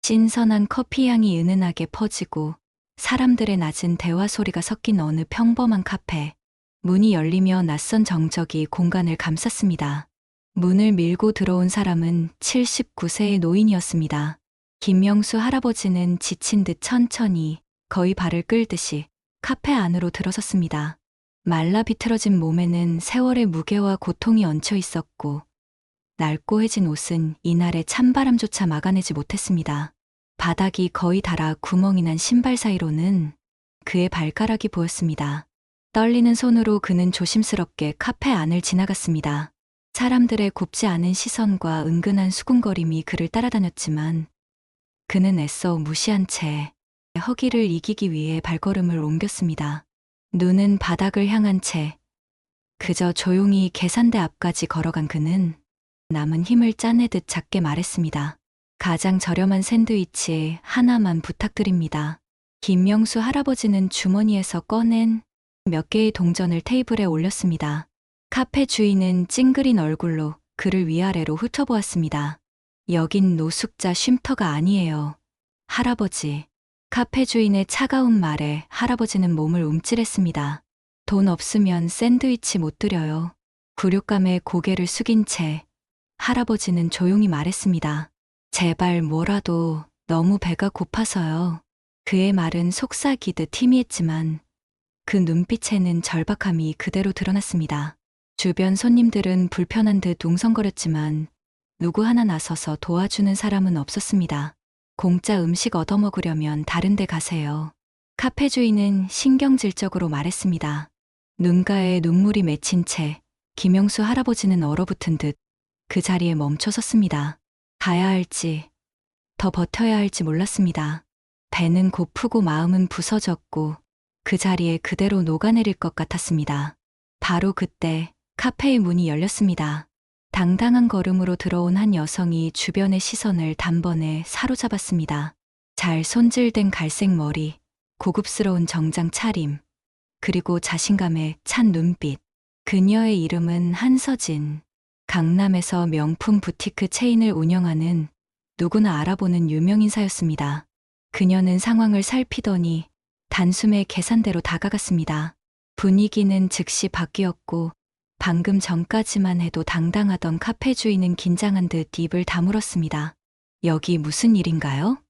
신선한 커피 향이 은은하게 퍼지고 사람들의 낮은 대화 소리가 섞인 어느 평범한 카페. 문이 열리며 낯선 정적이 공간을 감쌌습니다. 문을 밀고 들어온 사람은 79세의 노인이었습니다. 김명수 할아버지는 지친 듯 천천히, 거의 발을 끌듯이 카페 안으로 들어섰습니다. 말라 비틀어진 몸에는 세월의 무게와 고통이 얹혀 있었고, 낡고해진 옷은 이날의 찬바람조차 막아내지 못했습니다. 바닥이 거의 닳아 구멍이 난 신발 사이로는 그의 발가락이 보였습니다. 떨리는 손으로 그는 조심스럽게 카페 안을 지나갔습니다. 사람들의 곱지 않은 시선과 은근한 수군거림이 그를 따라다녔지만 그는 애써 무시한 채 허기를 이기기 위해 발걸음을 옮겼습니다. 눈은 바닥을 향한 채 그저 조용히 계산대 앞까지 걸어간 그는 남은 힘을 짜내듯 작게 말했습니다. 가장 저렴한 샌드위치 하나만 부탁드립니다. 김명수 할아버지는 주머니에서 꺼낸 몇 개의 동전을 테이블에 올렸습니다. 카페 주인은 찡그린 얼굴로 그를 위아래로 훑어보았습니다. 여긴 노숙자 쉼터가 아니에요. 할아버지. 카페 주인의 차가운 말에 할아버지는 몸을 움찔했습니다. 돈 없으면 샌드위치 못 드려요. 굴욕감에 고개를 숙인 채 할아버지는 조용히 말했습니다. 제발 뭐라도, 너무 배가 고파서요. 그의 말은 속삭이듯 희미했지만 그 눈빛에는 절박함이 그대로 드러났습니다. 주변 손님들은 불편한 듯 웅성거렸지만 누구 하나 나서서 도와주는 사람은 없었습니다. 공짜 음식 얻어먹으려면 다른 데 가세요. 카페 주인은 신경질적으로 말했습니다. 눈가에 눈물이 맺힌 채 김영수 할아버지는 얼어붙은 듯 그 자리에 멈춰 섰습니다. 가야 할지, 더 버텨야 할지 몰랐습니다. 배는 고프고 마음은 부서졌고 그 자리에 그대로 녹아내릴 것 같았습니다. 바로 그때 카페의 문이 열렸습니다. 당당한 걸음으로 들어온 한 여성이 주변의 시선을 단번에 사로잡았습니다. 잘 손질된 갈색 머리, 고급스러운 정장 차림, 그리고 자신감에 찬 눈빛. 그녀의 이름은 한서진. 강남에서 명품 부티크 체인을 운영하는 누구나 알아보는 유명인사였습니다. 그녀는 상황을 살피더니 단숨에 계산대로 다가갔습니다. 분위기는 즉시 바뀌었고 방금 전까지만 해도 당당하던 카페 주인은 긴장한 듯 입을 다물었습니다. 여기 무슨 일인가요?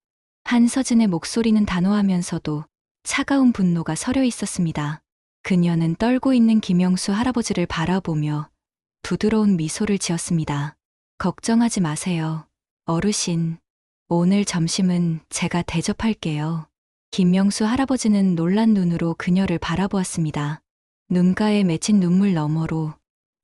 한서진의 목소리는 단호하면서도 차가운 분노가 서려 있었습니다. 그녀는 떨고 있는 김영수 할아버지를 바라보며 부드러운 미소를 지었습니다. 걱정하지 마세요. 어르신, 오늘 점심은 제가 대접할게요. 김명수 할아버지는 놀란 눈으로 그녀를 바라보았습니다. 눈가에 맺힌 눈물 너머로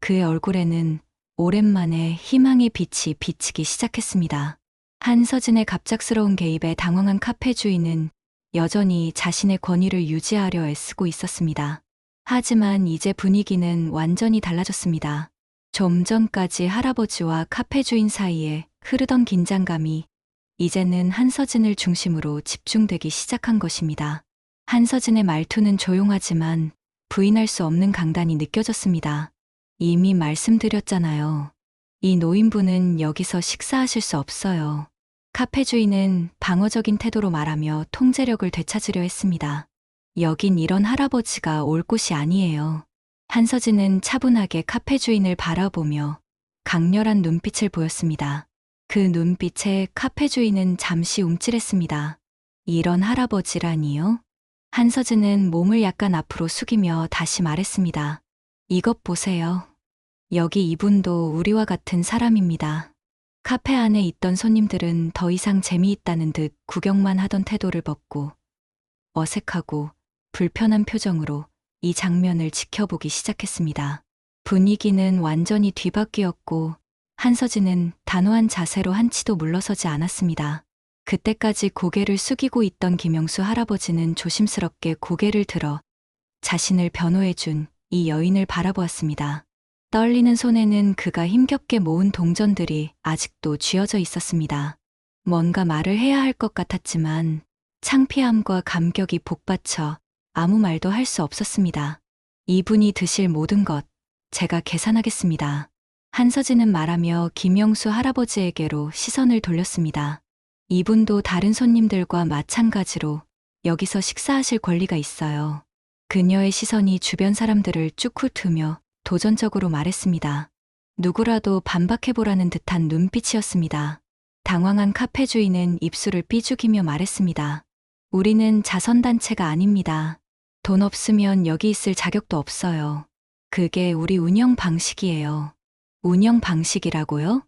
그의 얼굴에는 오랜만에 희망의 빛이 비치기 시작했습니다. 한서진의 갑작스러운 개입에 당황한 카페 주인은 여전히 자신의 권위를 유지하려 애쓰고 있었습니다. 하지만 이제 분위기는 완전히 달라졌습니다. 좀 전까지 할아버지와 카페 주인 사이에 흐르던 긴장감이 이제는 한서진을 중심으로 집중되기 시작한 것입니다. 한서진의 말투는 조용하지만 부인할 수 없는 강단이 느껴졌습니다. 이미 말씀드렸잖아요. 이 노인분은 여기서 식사하실 수 없어요. 카페 주인은 방어적인 태도로 말하며 통제력을 되찾으려 했습니다. 여긴 이런 할아버지가 올 곳이 아니에요. 한서진은 차분하게 카페 주인을 바라보며 강렬한 눈빛을 보였습니다. 그 눈빛에 카페 주인은 잠시 움찔했습니다. 이런 할아버지라니요? 한서진은 몸을 약간 앞으로 숙이며 다시 말했습니다. 이것 보세요. 여기 이분도 우리와 같은 사람입니다. 카페 안에 있던 손님들은 더 이상 재미있다는 듯 구경만 하던 태도를 벗고 어색하고 불편한 표정으로 이 장면을 지켜보기 시작했습니다. 분위기는 완전히 뒤바뀌었고 한서진은 단호한 자세로 한치도 물러서지 않았습니다. 그때까지 고개를 숙이고 있던 김영수 할아버지는 조심스럽게 고개를 들어 자신을 변호해준 이 여인을 바라보았습니다. 떨리는 손에는 그가 힘겹게 모은 동전들이 아직도 쥐어져 있었습니다. 뭔가 말을 해야 할 것 같았지만 창피함과 감격이 복받쳐 아무 말도 할 수 없었습니다. 이분이 드실 모든 것, 제가 계산하겠습니다. 한서진은 말하며 김영수 할아버지에게로 시선을 돌렸습니다. 이분도 다른 손님들과 마찬가지로 여기서 식사하실 권리가 있어요. 그녀의 시선이 주변 사람들을 쭉 훑으며 도전적으로 말했습니다. 누구라도 반박해보라는 듯한 눈빛이었습니다. 당황한 카페 주인은 입술을 삐죽이며 말했습니다. 우리는 자선단체가 아닙니다. 돈 없으면 여기 있을 자격도 없어요. 그게 우리 운영 방식이에요. 운영 방식이라고요?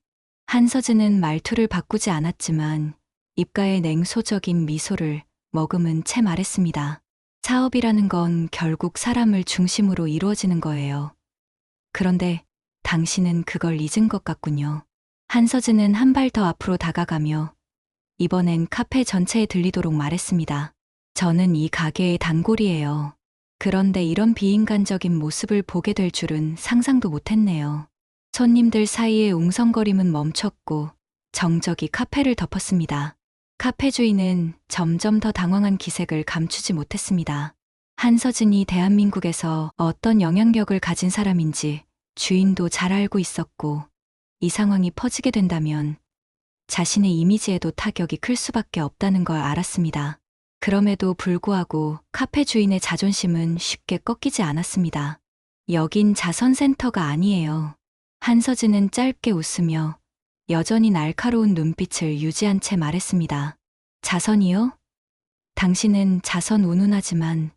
한서진은 말투를 바꾸지 않았지만 입가에 냉소적인 미소를 머금은 채 말했습니다. 사업이라는 건 결국 사람을 중심으로 이루어지는 거예요. 그런데 당신은 그걸 잊은 것 같군요. 한서진은 한 발 더 앞으로 다가가며 이번엔 카페 전체에 들리도록 말했습니다. 저는 이 가게의 단골이에요. 그런데 이런 비인간적인 모습을 보게 될 줄은 상상도 못했네요. 손님들 사이의 웅성거림은 멈췄고 정적이 카페를 덮었습니다. 카페 주인은 점점 더 당황한 기색을 감추지 못했습니다. 한서진이 대한민국에서 어떤 영향력을 가진 사람인지 주인도 잘 알고 있었고 이 상황이 퍼지게 된다면 자신의 이미지에도 타격이 클 수밖에 없다는 걸 알았습니다. 그럼에도 불구하고 카페 주인의 자존심은 쉽게 꺾이지 않았습니다. 여긴 자선센터가 아니에요. 한서진은 짧게 웃으며 여전히 날카로운 눈빛을 유지한 채 말했습니다. 자선이요? 당신은 자선 운운하지만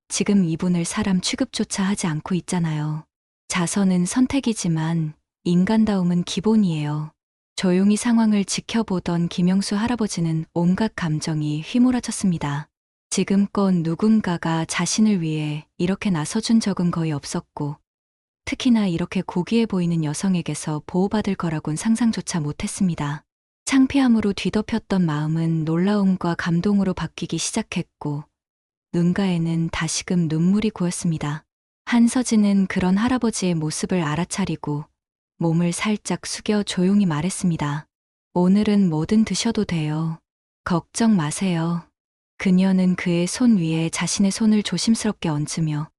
지금 이분을 사람 취급조차 하지 않고 있잖아요. 자선은 선택이지만 인간다움은 기본이에요. 조용히 상황을 지켜보던 김영수 할아버지는 온갖 감정이 휘몰아쳤습니다. 지금껏 누군가가 자신을 위해 이렇게 나서준 적은 거의 없었고 특히나 이렇게 고귀해 보이는 여성에게서 보호받을 거라곤 상상조차 못했습니다. 창피함으로 뒤덮였던 마음은 놀라움과 감동으로 바뀌기 시작했고 눈가에는 다시금 눈물이 고였습니다. 한서진은 그런 할아버지의 모습을 알아차리고 몸을 살짝 숙여 조용히 말했습니다. 오늘은 뭐든 드셔도 돼요. 걱정 마세요. 그녀는 그의 손 위에 자신의 손을 조심스럽게 얹으며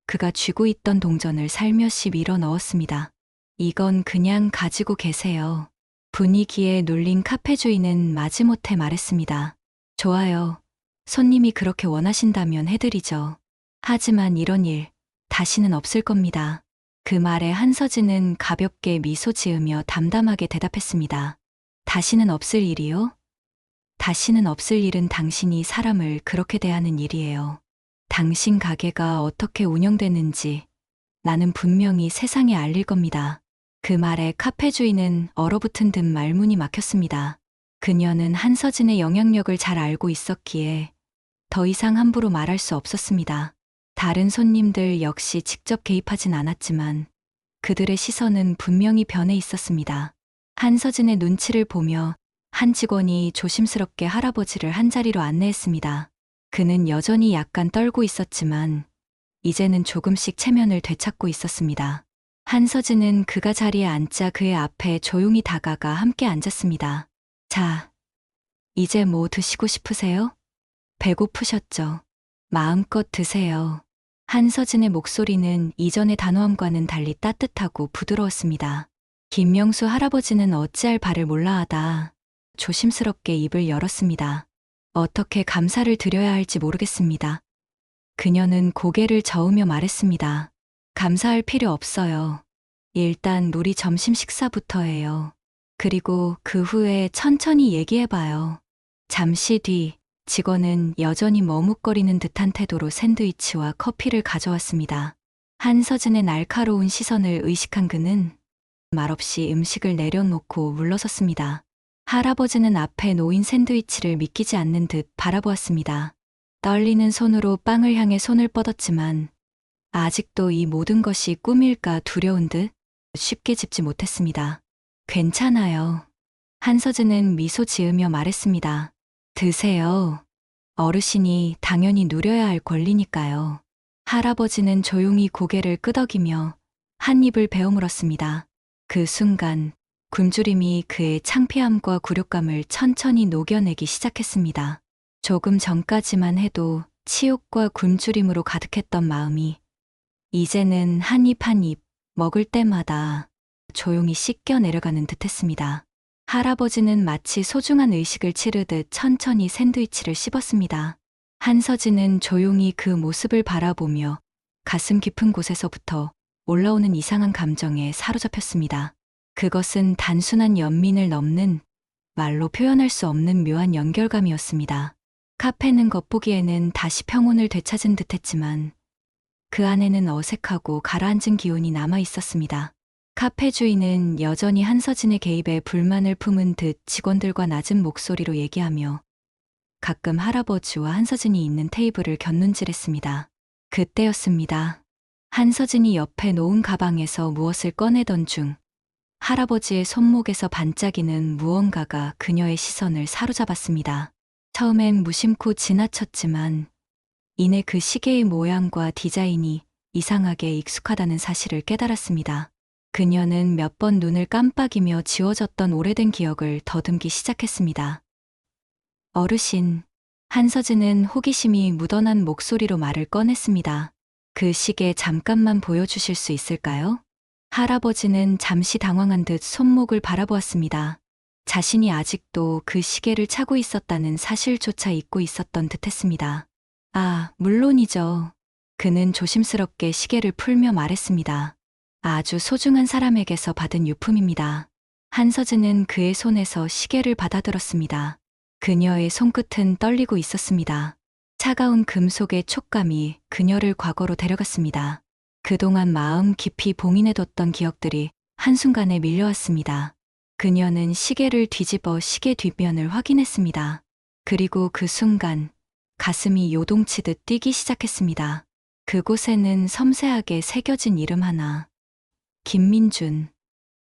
그가 쥐고 있던 동전을 살며시 밀어 넣었습니다. 이건 그냥 가지고 계세요. 분위기에 눌린 카페 주인은 마지못해 말했습니다. 좋아요. 손님이 그렇게 원하신다면 해드리죠. 하지만 이런 일 다시는 없을 겁니다. 그 말에 한서진은 가볍게 미소 지으며 담담하게 대답했습니다. 다시는 없을 일이요? 다시는 없을 일은 당신이 사람을 그렇게 대하는 일이에요. 당신 가게가 어떻게 운영되는지 나는 분명히 세상에 알릴 겁니다. 그 말에 카페 주인은 얼어붙은 듯 말문이 막혔습니다. 그녀는 한서진의 영향력을 잘 알고 있었기에 더 이상 함부로 말할 수 없었습니다. 다른 손님들 역시 직접 개입하진 않았지만 그들의 시선은 분명히 변해 있었습니다. 한서진의 눈치를 보며 한 직원이 조심스럽게 할아버지를 한자리로 안내했습니다. 그는 여전히 약간 떨고 있었지만 이제는 조금씩 체면을 되찾고 있었습니다. 한서진은 그가 자리에 앉자 그의 앞에 조용히 다가가 함께 앉았습니다. 자, 이제 뭐 드시고 싶으세요? 배고프셨죠? 마음껏 드세요. 한서진의 목소리는 이전의 단호함과는 달리 따뜻하고 부드러웠습니다. 김명수 할아버지는 어찌할 바를 몰라하다 조심스럽게 입을 열었습니다. 어떻게 감사를 드려야 할지 모르겠습니다. 그녀는 고개를 저으며 말했습니다. 감사할 필요 없어요. 일단 우리 점심 식사부터 해요. 그리고 그 후에 천천히 얘기해봐요. 잠시 뒤 직원은 여전히 머뭇거리는 듯한 태도로 샌드위치와 커피를 가져왔습니다. 한서진의 날카로운 시선을 의식한 그는 말없이 음식을 내려놓고 물러섰습니다. 할아버지는 앞에 놓인 샌드위치를 믿기지 않는 듯 바라보았습니다. 떨리는 손으로 빵을 향해 손을 뻗었지만 아직도 이 모든 것이 꿈일까 두려운 듯 쉽게 집지 못했습니다. 괜찮아요. 한서진은 미소 지으며 말했습니다. 드세요. 어르신이 당연히 누려야 할 권리니까요. 할아버지는 조용히 고개를 끄덕이며 한 입을 베어물었습니다. 그 순간 굶주림이 그의 창피함과 굴욕감을 천천히 녹여내기 시작했습니다. 조금 전까지만 해도 치욕과 굶주림으로 가득했던 마음이 이제는 한 입 한 입 먹을 때마다 조용히 씻겨 내려가는 듯했습니다. 할아버지는 마치 소중한 의식을 치르듯 천천히 샌드위치를 씹었습니다. 한서진은 조용히 그 모습을 바라보며 가슴 깊은 곳에서부터 올라오는 이상한 감정에 사로잡혔습니다. 그것은 단순한 연민을 넘는 말로 표현할 수 없는 묘한 연결감이었습니다. 카페는 겉보기에는 다시 평온을 되찾은 듯했지만 그 안에는 어색하고 가라앉은 기운이 남아 있었습니다. 카페 주인은 여전히 한서진의 개입에 불만을 품은 듯 직원들과 낮은 목소리로 얘기하며 가끔 할아버지와 한서진이 있는 테이블을 곁눈질했습니다. 그때였습니다. 한서진이 옆에 놓은 가방에서 무엇을 꺼내던 중 할아버지의 손목에서 반짝이는 무언가가 그녀의 시선을 사로잡았습니다. 처음엔 무심코 지나쳤지만 이내 그 시계의 모양과 디자인이 이상하게 익숙하다는 사실을 깨달았습니다. 그녀는 몇 번 눈을 깜빡이며 지워졌던 오래된 기억을 더듬기 시작했습니다. 어르신, 한서진은 호기심이 묻어난 목소리로 말을 꺼냈습니다. 그 시계 잠깐만 보여주실 수 있을까요? 할아버지는 잠시 당황한 듯 손목을 바라보았습니다. 자신이 아직도 그 시계를 차고 있었다는 사실조차 잊고 있었던 듯했습니다. 아, 물론이죠. 그는 조심스럽게 시계를 풀며 말했습니다. 아주 소중한 사람에게서 받은 유품입니다. 한서진은 그의 손에서 시계를 받아들었습니다. 그녀의 손끝은 떨리고 있었습니다. 차가운 금속의 촉감이 그녀를 과거로 데려갔습니다. 그동안 마음 깊이 봉인해뒀던 기억들이 한순간에 밀려왔습니다. 그녀는 시계를 뒤집어 시계 뒷면을 확인했습니다. 그리고 그 순간 가슴이 요동치듯 뛰기 시작했습니다. 그곳에는 섬세하게 새겨진 이름 하나. 김민준.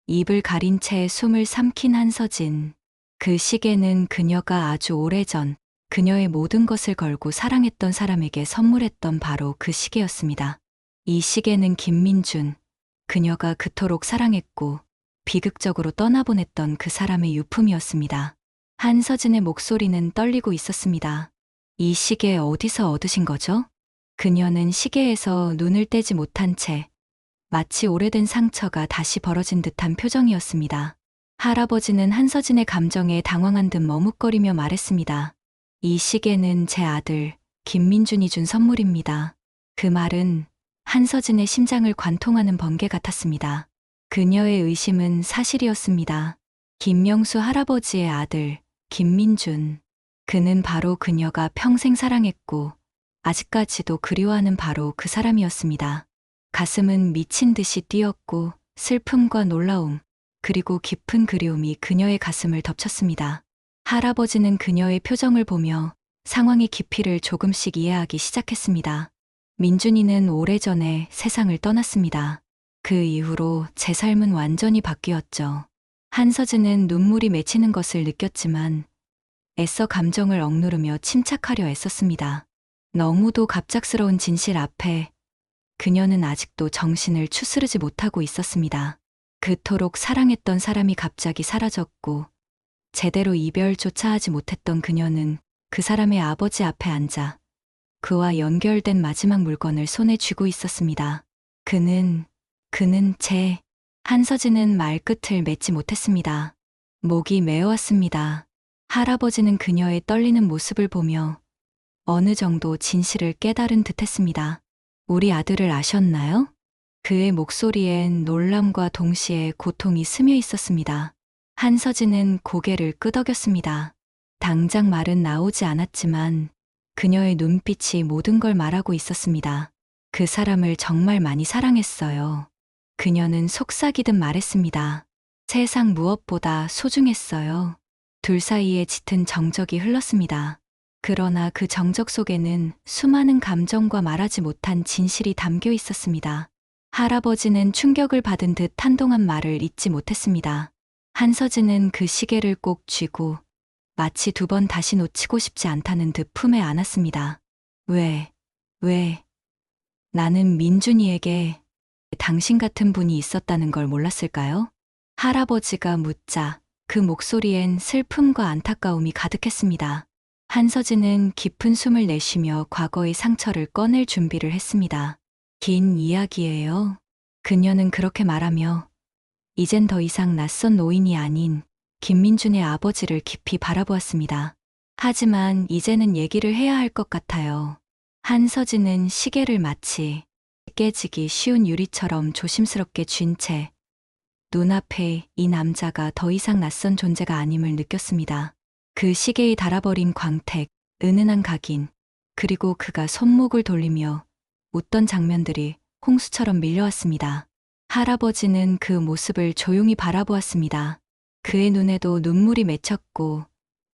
입을 가린 채 숨을 삼킨 한서진. 그 시계는 그녀가 아주 오래전 그녀의 모든 것을 걸고 사랑했던 사람에게 선물했던 바로 그 시계였습니다. 이 시계는 김민준, 그녀가 그토록 사랑했고 비극적으로 떠나보냈던 그 사람의 유품이었습니다. 한서진의 목소리는 떨리고 있었습니다. 이 시계 어디서 얻으신 거죠? 그녀는 시계에서 눈을 떼지 못한 채 마치 오래된 상처가 다시 벌어진 듯한 표정이었습니다. 할아버지는 한서진의 감정에 당황한 듯 머뭇거리며 말했습니다. 이 시계는 제 아들 김민준이 준 선물입니다. 그 말은 한서진의 심장을 관통하는 번개 같았습니다. 그녀의 의심은 사실이었습니다. 김명수 할아버지의 아들 김민준. 그는 바로 그녀가 평생 사랑했고 아직까지도 그리워하는 바로 그 사람이었습니다. 가슴은 미친 듯이 뛰었고 슬픔과 놀라움 그리고 깊은 그리움이 그녀의 가슴을 덮쳤습니다. 할아버지는 그녀의 표정을 보며 상황의 깊이를 조금씩 이해하기 시작했습니다. 민준이는 오래전에 세상을 떠났습니다. 그 이후로 제 삶은 완전히 바뀌었죠. 한서진은 눈물이 맺히는 것을 느꼈지만 애써 감정을 억누르며 침착하려 애썼습니다. 너무도 갑작스러운 진실 앞에 그녀는 아직도 정신을 추스르지 못하고 있었습니다. 그토록 사랑했던 사람이 갑자기 사라졌고 제대로 이별조차 하지 못했던 그녀는 그 사람의 아버지 앞에 앉아 그와 연결된 마지막 물건을 손에 쥐고 있었습니다. 그는 한서진은 말끝을 맺지 못했습니다. 목이 메어왔습니다. 할아버지는 그녀의 떨리는 모습을 보며 어느 정도 진실을 깨달은 듯했습니다. 우리 아들을 아셨나요? 그의 목소리엔 놀람과 동시에 고통이 스며 있었습니다. 한서진은 고개를 끄덕였습니다. 당장 말은 나오지 않았지만 그녀의 눈빛이 모든 걸 말하고 있었습니다. 그 사람을 정말 많이 사랑했어요. 그녀는 속삭이듯 말했습니다. 세상 무엇보다 소중했어요. 둘 사이에 짙은 정적이 흘렀습니다. 그러나 그 정적 속에는 수많은 감정과 말하지 못한 진실이 담겨 있었습니다. 할아버지는 충격을 받은 듯 한동안 말을 잇지 못했습니다. 한서진은 그 시계를 꼭 쥐고 마치 두 번 다시 놓치고 싶지 않다는 듯 품에 안았습니다. 왜? 나는 민준이에게 당신 같은 분이 있었다는 걸 몰랐을까요? 할아버지가 묻자 그 목소리엔 슬픔과 안타까움이 가득했습니다. 한서진은 깊은 숨을 내쉬며 과거의 상처를 꺼낼 준비를 했습니다. 긴 이야기예요. 그녀는 그렇게 말하며 이젠 더 이상 낯선 노인이 아닌 김민준의 아버지를 깊이 바라보았습니다. 하지만 이제는 얘기를 해야 할 것 같아요. 한서진은 시계를 마치 깨지기 쉬운 유리처럼 조심스럽게 쥔 채 눈앞에 이 남자가 더 이상 낯선 존재가 아님을 느꼈습니다. 그 시계에 달아버린 광택, 은은한 각인, 그리고 그가 손목을 돌리며 웃던 장면들이 홍수처럼 밀려왔습니다. 할아버지는 그 모습을 조용히 바라보았습니다. 그의 눈에도 눈물이 맺혔고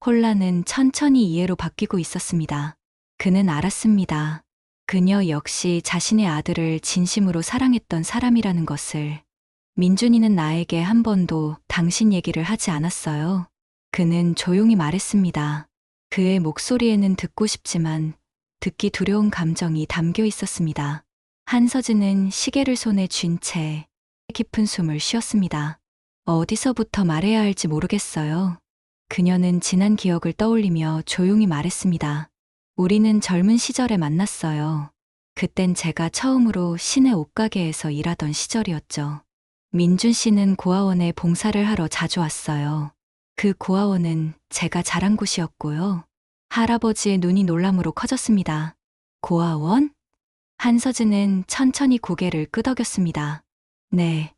혼란은 천천히 이해로 바뀌고 있었습니다. 그는 알았습니다. 그녀 역시 자신의 아들을 진심으로 사랑했던 사람이라는 것을. 민준이는 나에게 한 번도 당신 얘기를 하지 않았어요. 그는 조용히 말했습니다. 그의 목소리에는 듣고 싶지만 듣기 두려운 감정이 담겨 있었습니다. 한서진은 시계를 손에 쥔 채 깊은 숨을 쉬었습니다. 어디서부터 말해야 할지 모르겠어요. 그녀는 지난 기억을 떠올리며 조용히 말했습니다. 우리는 젊은 시절에 만났어요. 그땐 제가 처음으로 시내 옷가게에서 일하던 시절이었죠. 민준 씨는 고아원에 봉사를 하러 자주 왔어요. 그 고아원은 제가 자란 곳이었고요. 할아버지의 눈이 놀람으로 커졌습니다. 고아원? 한서진은 천천히 고개를 끄덕였습니다. 네.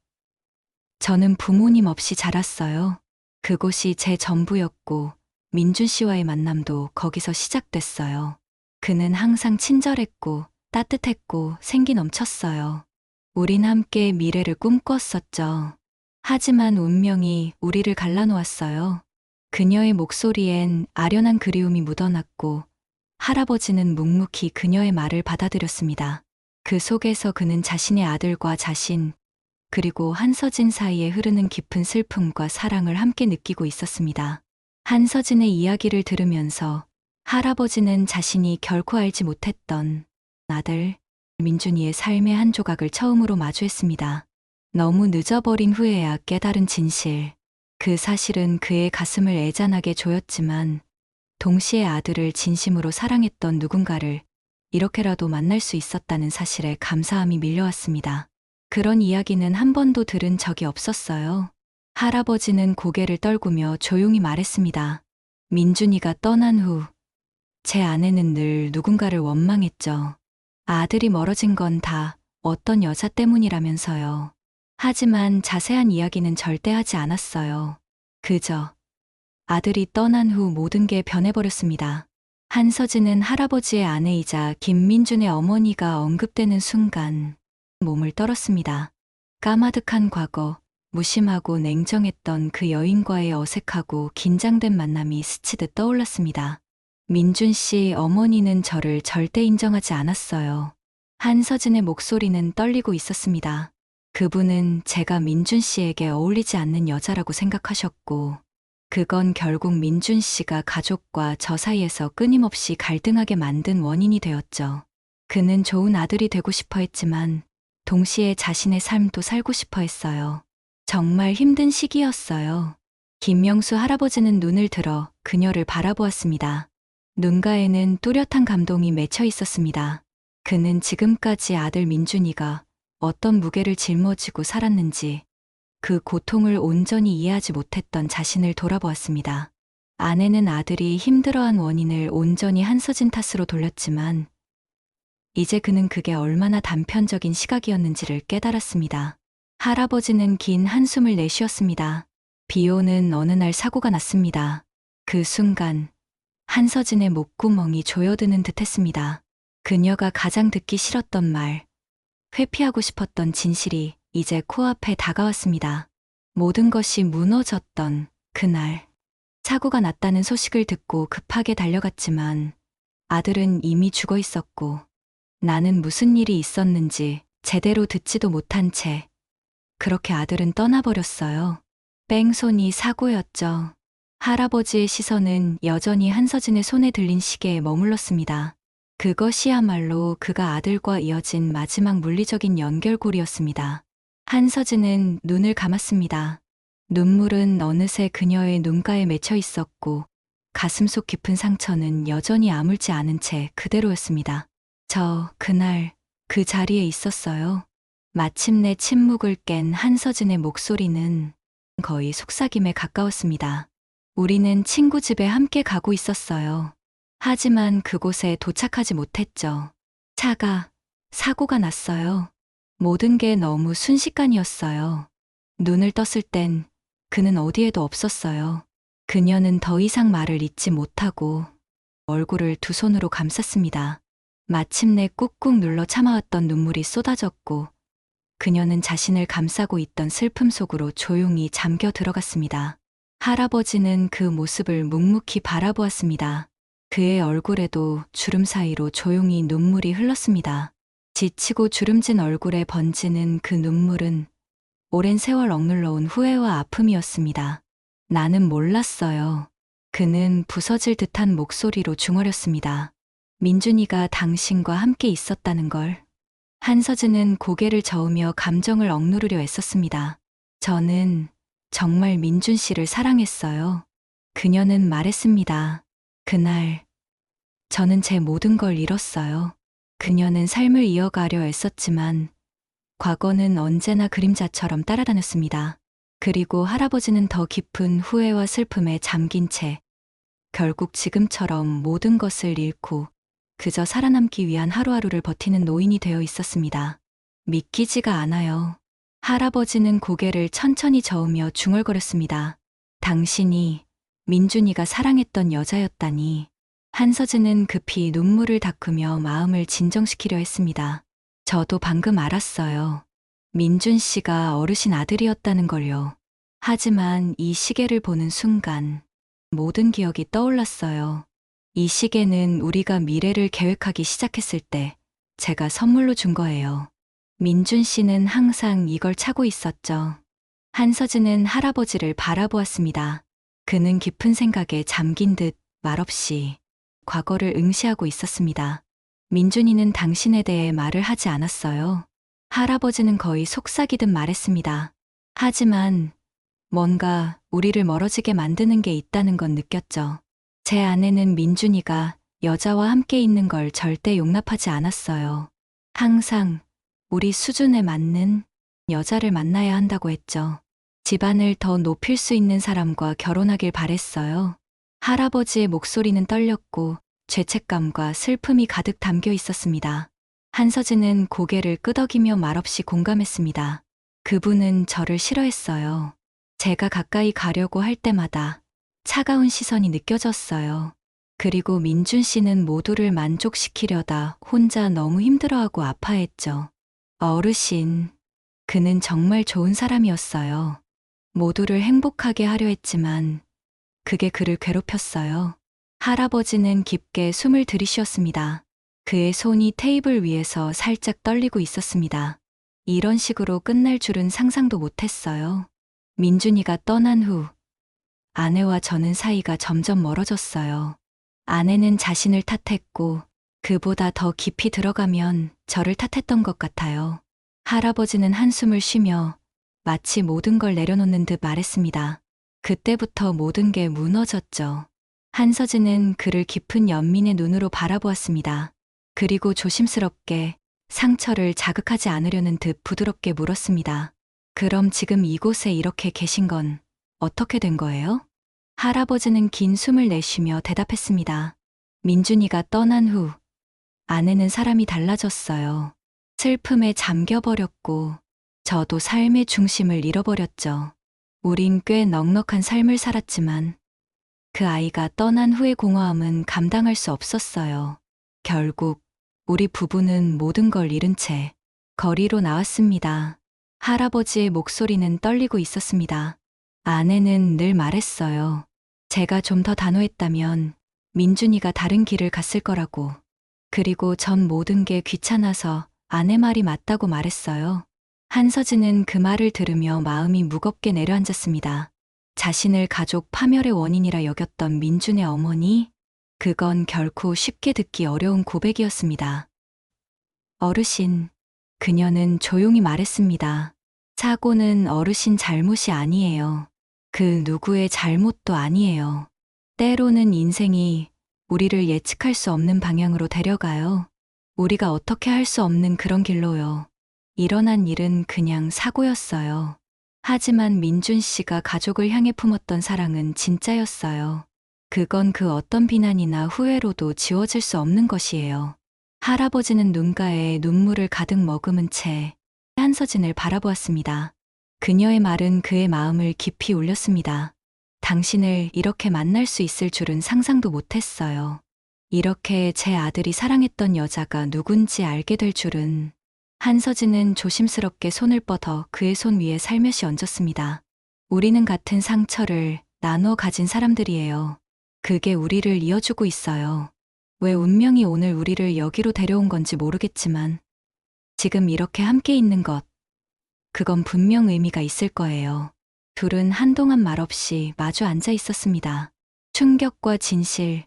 저는 부모님 없이 자랐어요. 그곳이 제 전부였고 민준 씨와의 만남도 거기서 시작됐어요. 그는 항상 친절했고 따뜻했고 생기 넘쳤어요. 우린 함께 미래를 꿈꿨었죠. 하지만 운명이 우리를 갈라놓았어요. 그녀의 목소리엔 아련한 그리움이 묻어났고 할아버지는 묵묵히 그녀의 말을 받아들였습니다. 그 속에서 그는 자신의 아들과 자신, 그리고 한서진 사이에 흐르는 깊은 슬픔과 사랑을 함께 느끼고 있었습니다. 한서진의 이야기를 들으면서 할아버지는 자신이 결코 알지 못했던 아들, 민준이의 삶의 한 조각을 처음으로 마주했습니다. 너무 늦어버린 후에야 깨달은 진실. 그 사실은 그의 가슴을 애잔하게 조였지만 동시에 아들을 진심으로 사랑했던 누군가를 이렇게라도 만날 수 있었다는 사실에 감사함이 밀려왔습니다. 그런 이야기는 한 번도 들은 적이 없었어요. 할아버지는 고개를 떨구며 조용히 말했습니다. 민준이가 떠난 후 제 아내는 늘 누군가를 원망했죠. 아들이 멀어진 건 다 어떤 여자 때문이라면서요. 하지만 자세한 이야기는 절대 하지 않았어요. 그저 아들이 떠난 후 모든 게 변해버렸습니다. 한서진은 할아버지의 아내이자 김민준의 어머니가 언급되는 순간 몸을 떨었습니다. 까마득한 과거, 무심하고 냉정했던 그 여인과의 어색하고 긴장된 만남이 스치듯 떠올랐습니다. 민준 씨 어머니는 저를 절대 인정하지 않았어요. 한서진의 목소리는 떨리고 있었습니다. 그분은 제가 민준 씨에게 어울리지 않는 여자라고 생각하셨고, 그건 결국 민준 씨가 가족과 저 사이에서 끊임없이 갈등하게 만든 원인이 되었죠. 그는 좋은 아들이 되고 싶어 했지만, 동시에 자신의 삶도 살고 싶어 했어요. 정말 힘든 시기였어요. 김명수 할아버지는 눈을 들어 그녀를 바라보았습니다. 눈가에는 뚜렷한 감동이 맺혀 있었습니다. 그는 지금까지 아들 민준이가 어떤 무게를 짊어지고 살았는지 그 고통을 온전히 이해하지 못했던 자신을 돌아보았습니다. 아내는 아들이 힘들어한 원인을 온전히 한서진 탓으로 돌렸지만 이제 그는 그게 얼마나 단편적인 시각이었는지를 깨달았습니다. 할아버지는 긴 한숨을 내쉬었습니다. 비 오는 어느 날 사고가 났습니다. 그 순간 한서진의 목구멍이 조여드는 듯했습니다. 그녀가 가장 듣기 싫었던 말, 회피하고 싶었던 진실이 이제 코앞에 다가왔습니다. 모든 것이 무너졌던 그날. 사고가 났다는 소식을 듣고 급하게 달려갔지만 아들은 이미 죽어 있었고 나는 무슨 일이 있었는지 제대로 듣지도 못한 채 그렇게 아들은 떠나버렸어요. 뺑소니 사고였죠. 할아버지의 시선은 여전히 한서진의 손에 들린 시계에 머물렀습니다. 그것이야말로 그가 아들과 이어진 마지막 물리적인 연결고리였습니다. 한서진은 눈을 감았습니다. 눈물은 어느새 그녀의 눈가에 맺혀 있었고 가슴속 깊은 상처는 여전히 아물지 않은 채 그대로였습니다. 저 그날 그 자리에 있었어요. 마침내 침묵을 깬 한서진의 목소리는 거의 속삭임에 가까웠습니다. 우리는 친구 집에 함께 가고 있었어요. 하지만 그곳에 도착하지 못했죠. 차가 사고가 났어요. 모든 게 너무 순식간이었어요. 눈을 떴을 땐 그는 어디에도 없었어요. 그녀는 더 이상 말을 잇지 못하고 얼굴을 두 손으로 감쌌습니다. 마침내 꾹꾹 눌러 참아왔던 눈물이 쏟아졌고 그녀는 자신을 감싸고 있던 슬픔 속으로 조용히 잠겨 들어갔습니다. 할아버지는 그 모습을 묵묵히 바라보았습니다. 그의 얼굴에도 주름 사이로 조용히 눈물이 흘렀습니다. 지치고 주름진 얼굴에 번지는 그 눈물은 오랜 세월 억눌러온 후회와 아픔이었습니다. 나는 몰랐어요. 그는 부서질 듯한 목소리로 중얼였습니다. 민준이가 당신과 함께 있었다는 걸. 한서진은 고개를 저으며 감정을 억누르려 애썼습니다. 저는 정말 민준 씨를 사랑했어요. 그녀는 말했습니다. 그날 저는 제 모든 걸 잃었어요. 그녀는 삶을 이어가려 애썼지만 과거는 언제나 그림자처럼 따라다녔습니다. 그리고 할아버지는 더 깊은 후회와 슬픔에 잠긴 채 결국 지금처럼 모든 것을 잃고 그저 살아남기 위한 하루하루를 버티는 노인이 되어 있었습니다. 믿기지가 않아요. 할아버지는 고개를 천천히 저으며 중얼거렸습니다. 당신이 민준이가 사랑했던 여자였다니. 한서진은 급히 눈물을 닦으며 마음을 진정시키려 했습니다. 저도 방금 알았어요. 민준 씨가 어르신 아들이었다는 걸요. 하지만 이 시계를 보는 순간 모든 기억이 떠올랐어요. 이 시계는 우리가 미래를 계획하기 시작했을 때 제가 선물로 준 거예요. 민준 씨는 항상 이걸 차고 있었죠. 한서진은 할아버지를 바라보았습니다. 그는 깊은 생각에 잠긴 듯 말없이 과거를 응시하고 있었습니다. 민준이는 당신에 대해 말을 하지 않았어요. 할아버지는 거의 속삭이듯 말했습니다. 하지만 뭔가 우리를 멀어지게 만드는 게 있다는 건 느꼈죠. 제 아내는 민준이가 여자와 함께 있는 걸 절대 용납하지 않았어요. 항상 우리 수준에 맞는 여자를 만나야 한다고 했죠. 집안을 더 높일 수 있는 사람과 결혼하길 바랬어요. 할아버지의 목소리는 떨렸고 죄책감과 슬픔이 가득 담겨 있었습니다. 한서진은 고개를 끄덕이며 말없이 공감했습니다. 그분은 저를 싫어했어요. 제가 가까이 가려고 할 때마다 차가운 시선이 느껴졌어요. 그리고 민준 씨는 모두를 만족시키려다 혼자 너무 힘들어하고 아파했죠. 어르신, 그는 정말 좋은 사람이었어요. 모두를 행복하게 하려 했지만 그게 그를 괴롭혔어요. 할아버지는 깊게 숨을 들이쉬었습니다. 그의 손이 테이블 위에서 살짝 떨리고 있었습니다. 이런 식으로 끝날 줄은 상상도 못했어요. 민준이가 떠난 후 아내와 저는 사이가 점점 멀어졌어요. 아내는 자신을 탓했고 그보다 더 깊이 들어가면 저를 탓했던 것 같아요. 할아버지는 한숨을 쉬며 마치 모든 걸 내려놓는 듯 말했습니다. 그때부터 모든 게 무너졌죠. 한서진은 그를 깊은 연민의 눈으로 바라보았습니다. 그리고 조심스럽게 상처를 자극하지 않으려는 듯 부드럽게 물었습니다. 그럼 지금 이곳에 이렇게 계신 건 어떻게 된 거예요? 할아버지는 긴 숨을 내쉬며 대답했습니다. 민준이가 떠난 후 아내는 사람이 달라졌어요. 슬픔에 잠겨버렸고 저도 삶의 중심을 잃어버렸죠. 우린 꽤 넉넉한 삶을 살았지만 그 아이가 떠난 후의 공허함은 감당할 수 없었어요. 결국 우리 부부는 모든 걸 잃은 채 거리로 나왔습니다. 할아버지의 목소리는 떨리고 있었습니다. 아내는 늘 말했어요. 제가 좀 더 단호했다면 민준이가 다른 길을 갔을 거라고. 그리고 전 모든 게 귀찮아서 아내 말이 맞다고 말했어요. 한서진은 그 말을 들으며 마음이 무겁게 내려앉았습니다. 자신을 가족 파멸의 원인이라 여겼던 민준의 어머니, 그건 결코 쉽게 듣기 어려운 고백이었습니다. 어르신, 그녀는 조용히 말했습니다. 사고는 어르신 잘못이 아니에요. 그 누구의 잘못도 아니에요. 때로는 인생이 우리를 예측할 수 없는 방향으로 데려가요. 우리가 어떻게 할 수 없는 그런 길로요. 일어난 일은 그냥 사고였어요. 하지만 민준 씨가 가족을 향해 품었던 사랑은 진짜였어요. 그건 그 어떤 비난이나 후회로도 지워질 수 없는 것이에요. 할아버지는 눈가에 눈물을 가득 머금은 채 한서진을 바라보았습니다. 그녀의 말은 그의 마음을 깊이 울렸습니다. 당신을 이렇게 만날 수 있을 줄은 상상도 못했어요. 이렇게 제 아들이 사랑했던 여자가 누군지 알게 될 줄은. 한서진은 조심스럽게 손을 뻗어 그의 손 위에 살며시 얹었습니다. 우리는 같은 상처를 나누어 가진 사람들이에요. 그게 우리를 이어주고 있어요. 왜 운명이 오늘 우리를 여기로 데려온 건지 모르겠지만 지금 이렇게 함께 있는 것, 그건 분명 의미가 있을 거예요. 둘은 한동안 말없이 마주 앉아 있었습니다. 충격과 진실,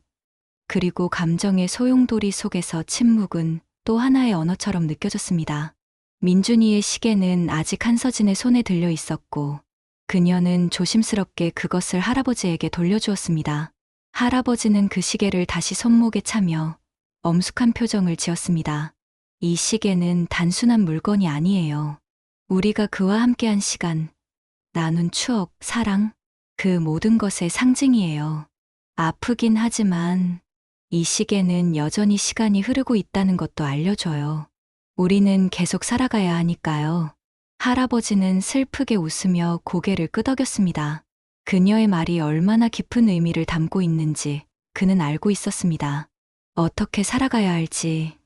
그리고 감정의 소용돌이 속에서 침묵은 또 하나의 언어처럼 느껴졌습니다. 민준이의 시계는 아직 한서진의 손에 들려 있었고 그녀는 조심스럽게 그것을 할아버지에게 돌려주었습니다. 할아버지는 그 시계를 다시 손목에 차며 엄숙한 표정을 지었습니다. 이 시계는 단순한 물건이 아니에요. 우리가 그와 함께한 시간, 나눈 추억, 사랑, 그 모든 것의 상징이에요. 아프긴 하지만 이 시계는 여전히 시간이 흐르고 있다는 것도 알려줘요. 우리는 계속 살아가야 하니까요. 할아버지는 슬프게 웃으며 고개를 끄덕였습니다. 그녀의 말이 얼마나 깊은 의미를 담고 있는지 그는 알고 있었습니다. 어떻게 살아가야 할지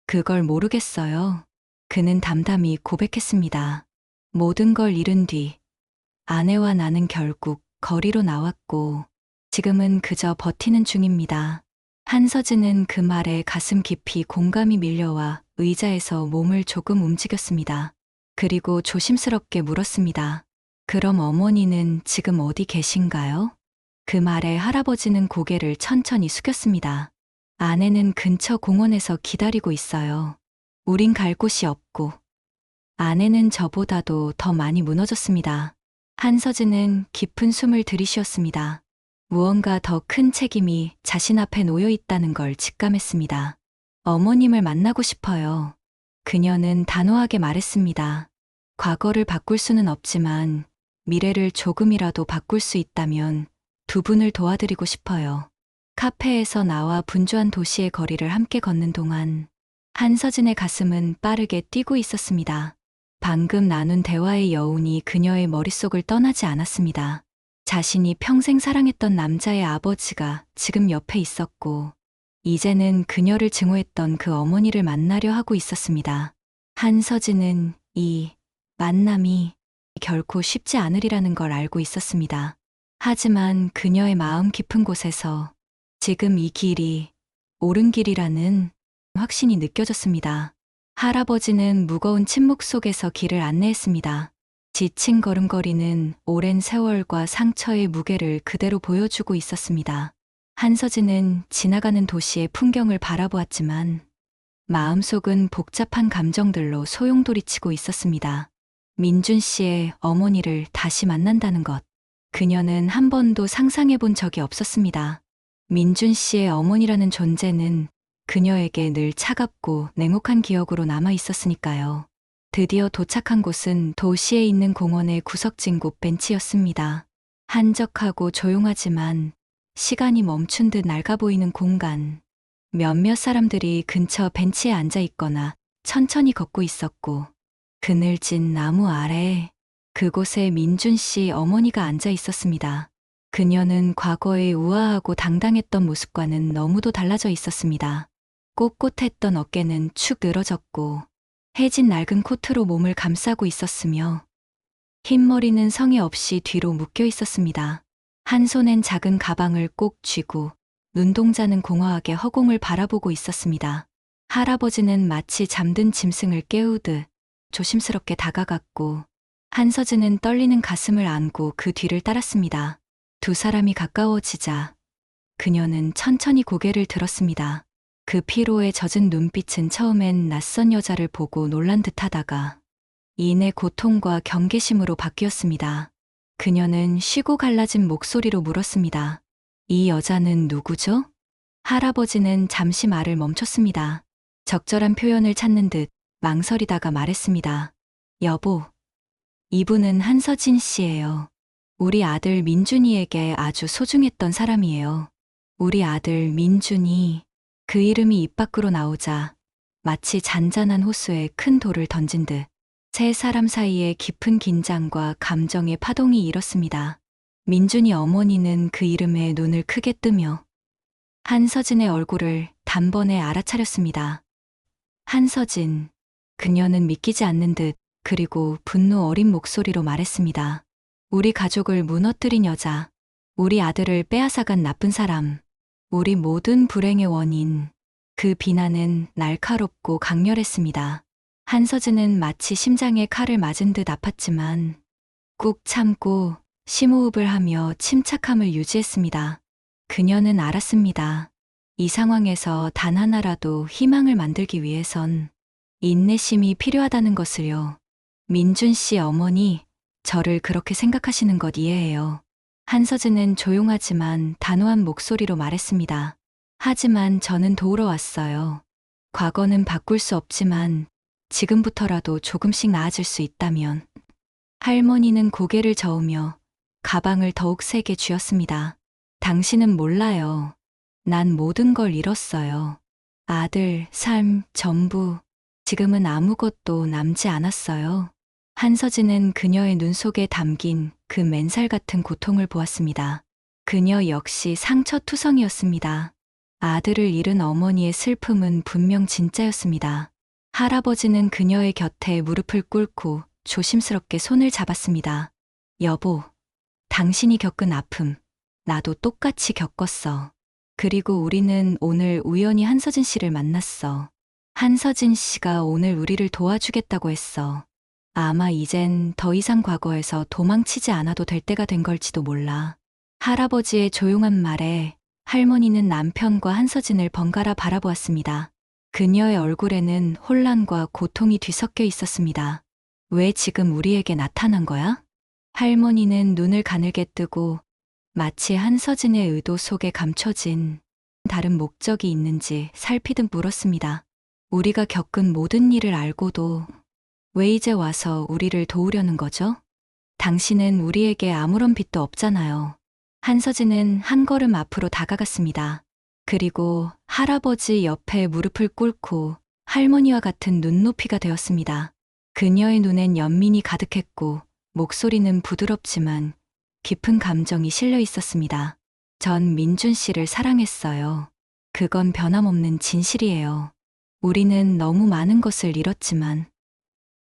그걸 모르겠어요. 그는 담담히 고백했습니다. 모든 걸 잃은 뒤 아내와 나는 결국 거리로 나왔고 지금은 그저 버티는 중입니다. 한서진은 그 말에 가슴 깊이 공감이 밀려와 의자에서 몸을 조금 움직였습니다. 그리고 조심스럽게 물었습니다. 그럼 어머니는 지금 어디 계신가요? 그 말에 할아버지는 고개를 천천히 숙였습니다. 아내는 근처 공원에서 기다리고 있어요. 우린 갈 곳이 없고. 아내는 저보다도 더 많이 무너졌습니다. 한서진은 깊은 숨을 들이쉬었습니다. 무언가 더 큰 책임이 자신 앞에 놓여 있다는 걸 직감했습니다. 어머님을 만나고 싶어요. 그녀는 단호하게 말했습니다. 과거를 바꿀 수는 없지만 미래를 조금이라도 바꿀 수 있다면 두 분을 도와드리고 싶어요. 카페에서 나와 분주한 도시의 거리를 함께 걷는 동안 한서진의 가슴은 빠르게 뛰고 있었습니다. 방금 나눈 대화의 여운이 그녀의 머릿속을 떠나지 않았습니다. 자신이 평생 사랑했던 남자의 아버지가 지금 옆에 있었고 이제는 그녀를 증오했던 그 어머니를 만나려 하고 있었습니다. 한서진은 이 만남이 결코 쉽지 않으리라는 걸 알고 있었습니다. 하지만 그녀의 마음 깊은 곳에서 지금 이 길이 옳은 길이라는 확신이 느껴졌습니다. 할아버지는 무거운 침묵 속에서 길을 안내했습니다. 지친 걸음걸이는 오랜 세월과 상처의 무게를 그대로 보여주고 있었습니다. 한서진은 지나가는 도시의 풍경을 바라보았지만 마음속은 복잡한 감정들로 소용돌이치고 있었습니다. 민준 씨의 어머니를 다시 만난다는 것. 그녀는 한 번도 상상해 본 적이 없었습니다. 민준 씨의 어머니라는 존재는 그녀에게 늘 차갑고 냉혹한 기억으로 남아 있었으니까요. 드디어 도착한 곳은 도시에 있는 공원의 구석진 곳 벤치였습니다. 한적하고 조용하지만 시간이 멈춘 듯 낡아 보이는 공간. 몇몇 사람들이 근처 벤치에 앉아 있거나 천천히 걷고 있었고 그늘진 나무 아래에 그곳에 민준 씨 어머니가 앉아 있었습니다. 그녀는 과거의 우아하고 당당했던 모습과는 너무도 달라져 있었습니다. 꼿꼿했던 어깨는 축 늘어졌고 해진 낡은 코트로 몸을 감싸고 있었으며 흰머리는 성의 없이 뒤로 묶여 있었습니다. 한 손엔 작은 가방을 꼭 쥐고 눈동자는 공허하게 허공을 바라보고 있었습니다. 할아버지는 마치 잠든 짐승을 깨우듯 조심스럽게 다가갔고 한서진은 떨리는 가슴을 안고 그 뒤를 따랐습니다. 두 사람이 가까워지자 그녀는 천천히 고개를 들었습니다. 그 피로에 젖은 눈빛은 처음엔 낯선 여자를 보고 놀란 듯하다가 이내 고통과 경계심으로 바뀌었습니다. 그녀는 쉬고 갈라진 목소리로 물었습니다. 이 여자는 누구죠? 할아버지는 잠시 말을 멈췄습니다. 적절한 표현을 찾는 듯 망설이다가 말했습니다. 여보, 이분은 한서진 씨예요. 우리 아들 민준이에게 아주 소중했던 사람이에요. 우리 아들 민준이, 그 이름이 입 밖으로 나오자 마치 잔잔한 호수에 큰 돌을 던진 듯 세 사람 사이에 깊은 긴장과 감정의 파동이 일었습니다. 민준이 어머니는 그 이름에 눈을 크게 뜨며 한서진의 얼굴을 단번에 알아차렸습니다. 한서진, 그녀는 믿기지 않는 듯 그리고 분노 어린 목소리로 말했습니다. 우리 가족을 무너뜨린 여자, 우리 아들을 빼앗아간 나쁜 사람, 우리 모든 불행의 원인. 그 비난은 날카롭고 강렬했습니다. 한서진은 마치 심장에 칼을 맞은 듯 아팠지만 꾹 참고 심호흡을 하며 침착함을 유지했습니다. 그녀는 알았습니다. 이 상황에서 단 하나라도 희망을 만들기 위해선 인내심이 필요하다는 것을요. 민준 씨 어머니, 저를 그렇게 생각하시는 것 이해해요. 한서진은 조용하지만 단호한 목소리로 말했습니다. 하지만 저는 도우러 왔어요. 과거는 바꿀 수 없지만 지금부터라도 조금씩 나아질 수 있다면. 할머니는 고개를 저으며 가방을 더욱 세게 쥐었습니다. 당신은 몰라요. 난 모든 걸 잃었어요. 아들, 삶, 전부. 지금은 아무것도 남지 않았어요. 한서진은 그녀의 눈 속에 담긴 그 맨살 같은 고통을 보았습니다. 그녀 역시 상처투성이었습니다. 아들을 잃은 어머니의 슬픔은 분명 진짜였습니다. 할아버지는 그녀의 곁에 무릎을 꿇고 조심스럽게 손을 잡았습니다. 여보, 당신이 겪은 아픔, 나도 똑같이 겪었어. 그리고 우리는 오늘 우연히 한서진 씨를 만났어. 한서진 씨가 오늘 우리를 도와주겠다고 했어. 아마 이젠 더 이상 과거에서 도망치지 않아도 될 때가 된 걸지도 몰라. 할아버지의 조용한 말에 할머니는 남편과 한서진을 번갈아 바라보았습니다. 그녀의 얼굴에는 혼란과 고통이 뒤섞여 있었습니다. 왜 지금 우리에게 나타난 거야? 할머니는 눈을 가늘게 뜨고 마치 한서진의 의도 속에 감춰진 다른 목적이 있는지 살피듯 물었습니다. 우리가 겪은 모든 일을 알고도 왜 이제 와서 우리를 도우려는 거죠? 당신은 우리에게 아무런 빚도 없잖아요. 한서진은 한 걸음 앞으로 다가갔습니다. 그리고 할아버지 옆에 무릎을 꿇고 할머니와 같은 눈높이가 되었습니다. 그녀의 눈엔 연민이 가득했고 목소리는 부드럽지만 깊은 감정이 실려 있었습니다. 전 민준 씨를 사랑했어요. 그건 변함없는 진실이에요. 우리는 너무 많은 것을 잃었지만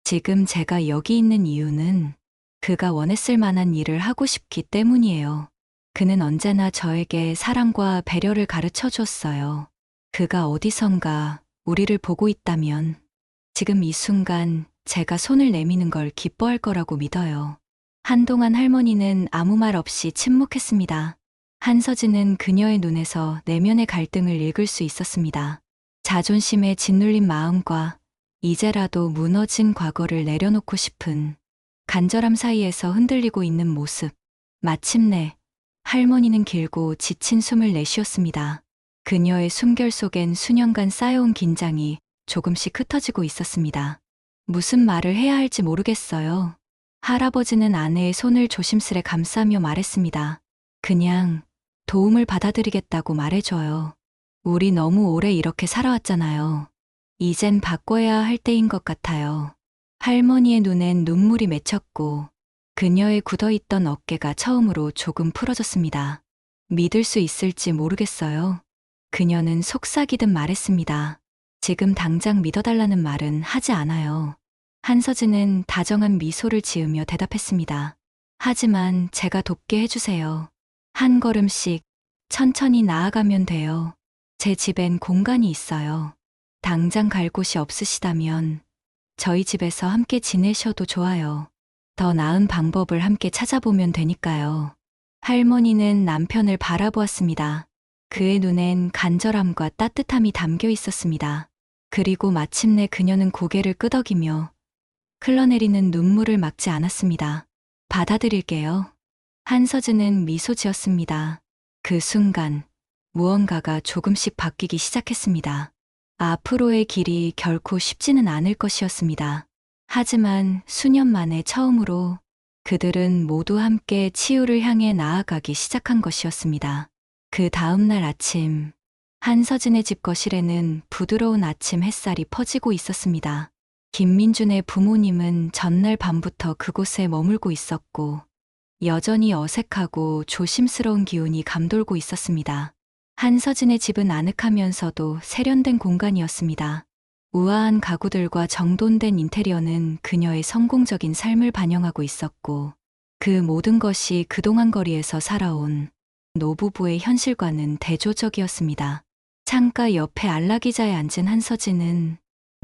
지금 제가 여기 있는 이유는 그가 원했을 만한 일을 하고 싶기 때문이에요. 그는 언제나 저에게 사랑과 배려를 가르쳐 줬어요. 그가 어디선가 우리를 보고 있다면 지금 이 순간 제가 손을 내미는 걸 기뻐할 거라고 믿어요. 한동안 할머니는 아무 말 없이 침묵했습니다. 한서진은 그녀의 눈에서 내면의 갈등을 읽을 수 있었습니다. 자존심에 짓눌린 마음과 이제라도 무너진 과거를 내려놓고 싶은 간절함 사이에서 흔들리고 있는 모습. 마침내 할머니는 길고 지친 숨을 내쉬었습니다. 그녀의 숨결 속엔 수년간 쌓여온 긴장이 조금씩 흩어지고 있었습니다. 무슨 말을 해야 할지 모르겠어요. 할아버지는 아내의 손을 조심스레 감싸며 말했습니다. 그냥 도움을 받아들이겠다고 말해줘요. 우리 너무 오래 이렇게 살아왔잖아요. 이젠 바꿔야 할 때인 것 같아요. 할머니의 눈엔 눈물이 맺혔고 그녀의 굳어있던 어깨가 처음으로 조금 풀어졌습니다. 믿을 수 있을지 모르겠어요. 그녀는 속삭이듯 말했습니다. 지금 당장 믿어달라는 말은 하지 않아요. 한서진은 다정한 미소를 지으며 대답했습니다. 하지만 제가 돕게 해주세요. 한 걸음씩 천천히 나아가면 돼요. 제 집엔 공간이 있어요. 당장 갈 곳이 없으시다면 저희 집에서 함께 지내셔도 좋아요. 더 나은 방법을 함께 찾아보면 되니까요. 할머니는 남편을 바라보았습니다. 그의 눈엔 간절함과 따뜻함이 담겨 있었습니다. 그리고 마침내 그녀는 고개를 끄덕이며 흘러내리는 눈물을 막지 않았습니다. 받아들일게요. 한서진은 미소 지었습니다. 그 순간 무언가가 조금씩 바뀌기 시작했습니다. 앞으로의 길이 결코 쉽지는 않을 것이었습니다. 하지만 수년 만에 처음으로 그들은 모두 함께 치유를 향해 나아가기 시작한 것이었습니다. 그 다음 날 아침, 한서진의 집 거실에는 부드러운 아침 햇살이 퍼지고 있었습니다. 김민준의 부모님은 전날 밤부터 그곳에 머물고 있었고, 여전히 어색하고 조심스러운 기운이 감돌고 있었습니다. 한서진의 집은 아늑하면서도 세련된 공간이었습니다. 우아한 가구들과 정돈된 인테리어는 그녀의 성공적인 삶을 반영하고 있었고, 그 모든 것이 그동안 거리에서 살아온 노부부의 현실과는 대조적이었습니다. 창가 옆에 안락의자에 앉은 한서진은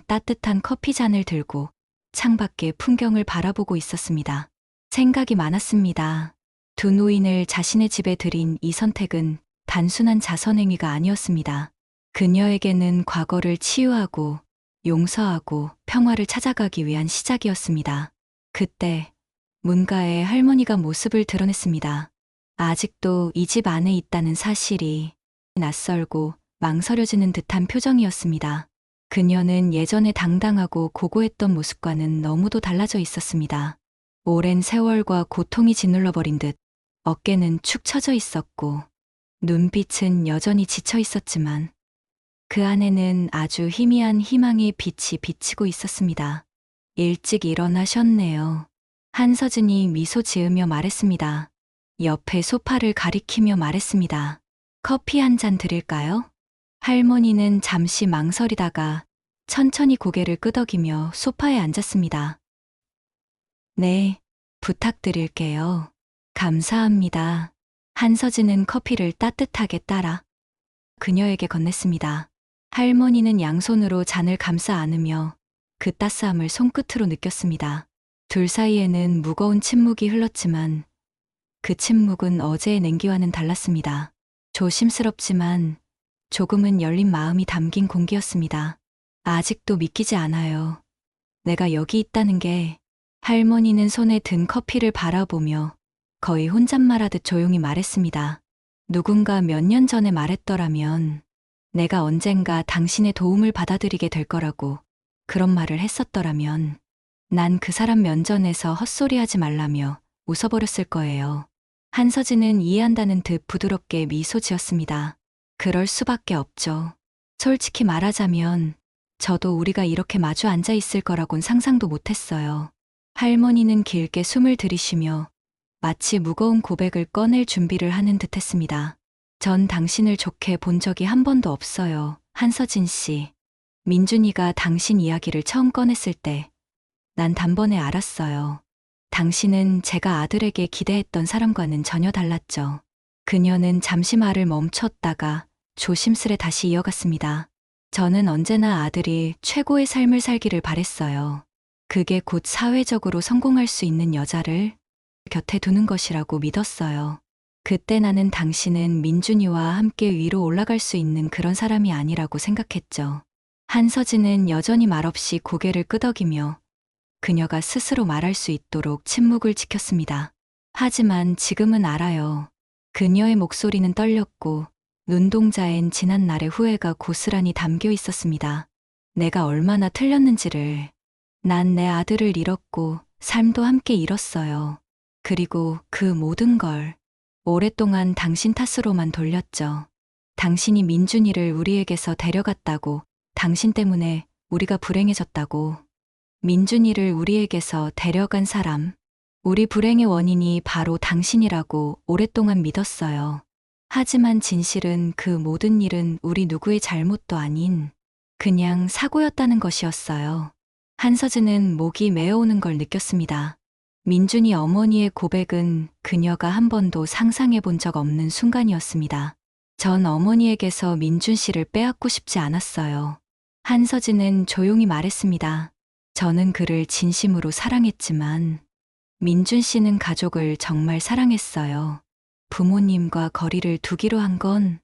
따뜻한 커피 잔을 들고 창밖의 풍경을 바라보고 있었습니다. 생각이 많았습니다. 두 노인을 자신의 집에 들인 이 선택은 단순한 자선행위가 아니었습니다. 그녀에게는 과거를 치유하고 용서하고 평화를 찾아가기 위한 시작이었습니다. 그때 문가에 할머니가 모습을 드러냈습니다. 아직도 이 집 안에 있다는 사실이 낯설고 망설여지는 듯한 표정이었습니다. 그녀는 예전에 당당하고 고고했던 모습과는 너무도 달라져 있었습니다. 오랜 세월과 고통이 짓눌러버린 듯 어깨는 축 처져 있었고 눈빛은 여전히 지쳐 있었지만 그 안에는 아주 희미한 희망의 빛이 비치고 있었습니다. 일찍 일어나셨네요. 한서진이 미소 지으며 말했습니다. 옆에 소파를 가리키며 말했습니다. 커피 한 잔 드릴까요? 할머니는 잠시 망설이다가 천천히 고개를 끄덕이며 소파에 앉았습니다. 네, 부탁드릴게요. 감사합니다. 한서진은 커피를 따뜻하게 따라 그녀에게 건넸습니다. 할머니는 양손으로 잔을 감싸 안으며 그 따스함을 손끝으로 느꼈습니다. 둘 사이에는 무거운 침묵이 흘렀지만 그 침묵은 어제의 냉기와는 달랐습니다. 조심스럽지만 조금은 열린 마음이 담긴 공기였습니다. 아직도 믿기지 않아요. 내가 여기 있다는 게. 할머니는 손에 든 커피를 바라보며 거의 혼잣말하듯 조용히 말했습니다. 누군가 몇 년 전에 말했더라면 내가 언젠가 당신의 도움을 받아들이게 될 거라고 그런 말을 했었더라면 난 그 사람 면전에서 헛소리하지 말라며 웃어버렸을 거예요. 한서진은 이해한다는 듯 부드럽게 미소 지었습니다. 그럴 수밖에 없죠. 솔직히 말하자면 저도 우리가 이렇게 마주 앉아 있을 거라곤 상상도 못했어요. 할머니는 길게 숨을 들이쉬며 마치 무거운 고백을 꺼낼 준비를 하는 듯 했습니다. 전 당신을 좋게 본 적이 한 번도 없어요. 한서진 씨. 민준이가 당신 이야기를 처음 꺼냈을 때 난 단번에 알았어요. 당신은 제가 아들에게 기대했던 사람과는 전혀 달랐죠. 그녀는 잠시 말을 멈췄다가 조심스레 다시 이어갔습니다. 저는 언제나 아들이 최고의 삶을 살기를 바랬어요. 그게 곧 사회적으로 성공할 수 있는 여자를 곁에 두는 것이라고 믿었어요. 그때 나는 당신은 민준이와 함께 위로 올라갈 수 있는 그런 사람이 아니라고 생각했죠. 한서진은 여전히 말없이 고개를 끄덕이며 그녀가 스스로 말할 수 있도록 침묵을 지켰습니다. 하지만 지금은 알아요. 그녀의 목소리는 떨렸고 눈동자엔 지난 날의 후회가 고스란히 담겨 있었습니다. 내가 얼마나 틀렸는지를. 난 내 아들을 잃었고 삶도 함께 잃었어요. 그리고 그 모든 걸 오랫동안 당신 탓으로만 돌렸죠. 당신이 민준이를 우리에게서 데려갔다고, 당신 때문에 우리가 불행해졌다고. 민준이를 우리에게서 데려간 사람, 우리 불행의 원인이 바로 당신이라고 오랫동안 믿었어요. 하지만 진실은 그 모든 일은 우리 누구의 잘못도 아닌 그냥 사고였다는 것이었어요. 한서진은 목이 메어오는 걸 느꼈습니다. 민준이 어머니의 고백은 그녀가 한 번도 상상해 본 적 없는 순간이었습니다. 전 어머니에게서 민준 씨를 빼앗고 싶지 않았어요. 한서진은 조용히 말했습니다. 저는 그를 진심으로 사랑했지만 민준 씨는 가족을 정말 사랑했어요. 부모님과 거리를 두기로 한 건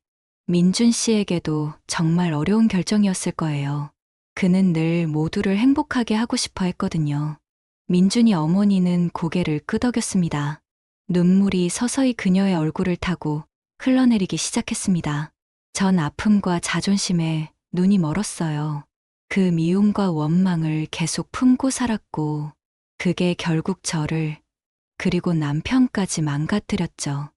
민준 씨에게도 정말 어려운 결정이었을 거예요. 그는 늘 모두를 행복하게 하고 싶어 했거든요. 민준이 어머니는 고개를 끄덕였습니다. 눈물이 서서히 그녀의 얼굴을 타고 흘러내리기 시작했습니다. 전 아픔과 자존심에 눈이 멀었어요. 그 미움과 원망을 계속 품고 살았고, 그게 결국 저를, 그리고 남편까지 망가뜨렸죠.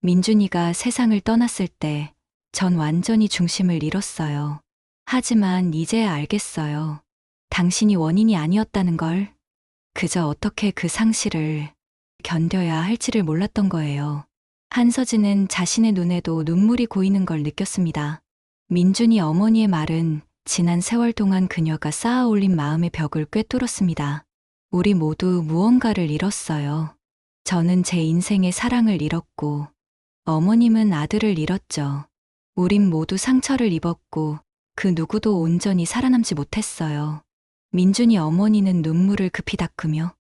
민준이가 세상을 떠났을 때, 전 완전히 중심을 잃었어요. 하지만 이제야 알겠어요. 당신이 원인이 아니었다는 걸. 그저 어떻게 그 상실을 견뎌야 할지를 몰랐던 거예요. 한서진은 자신의 눈에도 눈물이 고이는 걸 느꼈습니다. 민준이 어머니의 말은 지난 세월 동안 그녀가 쌓아 올린 마음의 벽을 꿰뚫었습니다. 우리 모두 무언가를 잃었어요. 저는 제 인생의 사랑을 잃었고, 어머님은 아들을 잃었죠. 우린 모두 상처를 입었고, 그 누구도 온전히 살아남지 못했어요. 민준이 어머니는 눈물을 급히 닦으며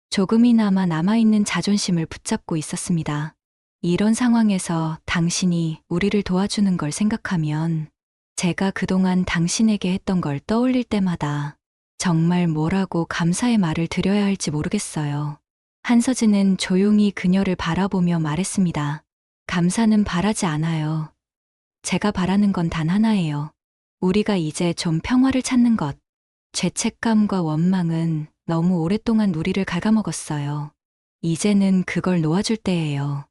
조금이나마 남아있는 자존심을 붙잡고 있었습니다. 이런 상황에서 당신이 우리를 도와주는 걸 생각하면 제가 그동안 당신에게 했던 걸 떠올릴 때마다 정말 뭐라고 감사의 말을 드려야 할지 모르겠어요. 한서진은 조용히 그녀를 바라보며 말했습니다. 감사는 바라지 않아요. 제가 바라는 건 단 하나예요. 우리가 이제 좀 평화를 찾는 것. 죄책감과 원망은 너무 오랫동안 우리를 갉아먹었어요. 이제는 그걸 놓아줄 때예요.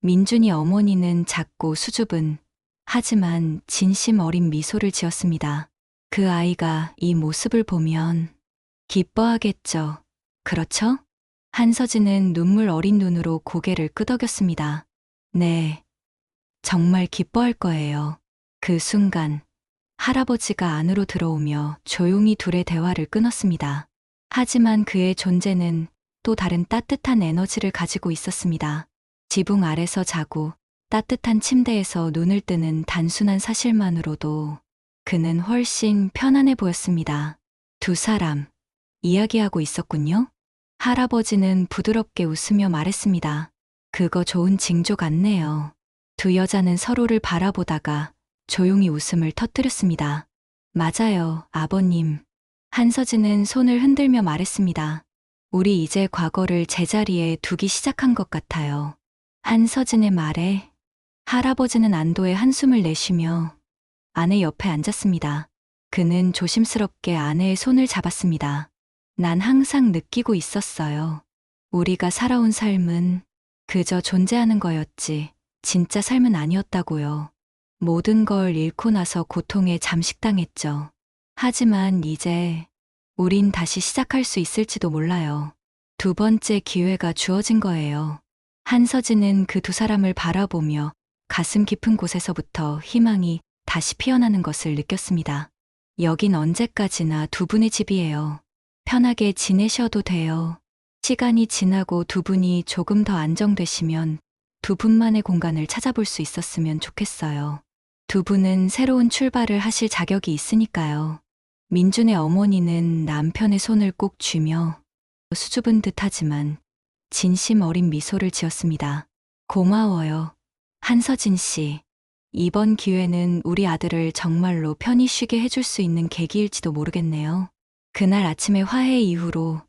민준이 어머니는 작고 수줍은, 하지만 진심 어린 미소를 지었습니다. 그 아이가 이 모습을 보면 기뻐하겠죠. 그렇죠? 한서진은 눈물 어린 눈으로 고개를 끄덕였습니다. 네, 정말 기뻐할 거예요. 그 순간 할아버지가 안으로 들어오며 조용히 둘의 대화를 끊었습니다. 하지만 그의 존재는 또 다른 따뜻한 에너지를 가지고 있었습니다. 지붕 아래서 자고 따뜻한 침대에서 눈을 뜨는 단순한 사실만으로도 그는 훨씬 편안해 보였습니다. 두 사람, 이야기하고 있었군요. 할아버지는 부드럽게 웃으며 말했습니다. 그거 좋은 징조 같네요. 두 여자는 서로를 바라보다가 조용히 웃음을 터뜨렸습니다. 맞아요, 아버님. 한서진은 손을 흔들며 말했습니다. 우리 이제 과거를 제자리에 두기 시작한 것 같아요. 한서진의 말에 할아버지는 안도의 한숨을 내쉬며 아내 옆에 앉았습니다. 그는 조심스럽게 아내의 손을 잡았습니다. 난 항상 느끼고 있었어요. 우리가 살아온 삶은 그저 존재하는 거였지, 진짜 삶은 아니었다고요. 모든 걸 잃고 나서 고통에 잠식당했죠. 하지만 이제 우린 다시 시작할 수 있을지도 몰라요. 두 번째 기회가 주어진 거예요. 한서진은 그 두 사람을 바라보며 가슴 깊은 곳에서부터 희망이 다시 피어나는 것을 느꼈습니다. 여긴 언제까지나 두 분의 집이에요. 편하게 지내셔도 돼요. 시간이 지나고 두 분이 조금 더 안정되시면 두 분만의 공간을 찾아볼 수 있었으면 좋겠어요. 두 분은 새로운 출발을 하실 자격이 있으니까요. 민준의 어머니는 남편의 손을 꼭 쥐며 수줍은 듯하지만 진심 어린 미소를 지었습니다. 고마워요. 한서진 씨. 이번 기회는 우리 아들을 정말로 편히 쉬게 해줄 수 있는 계기일지도 모르겠네요. 그날 아침의 화해 이후로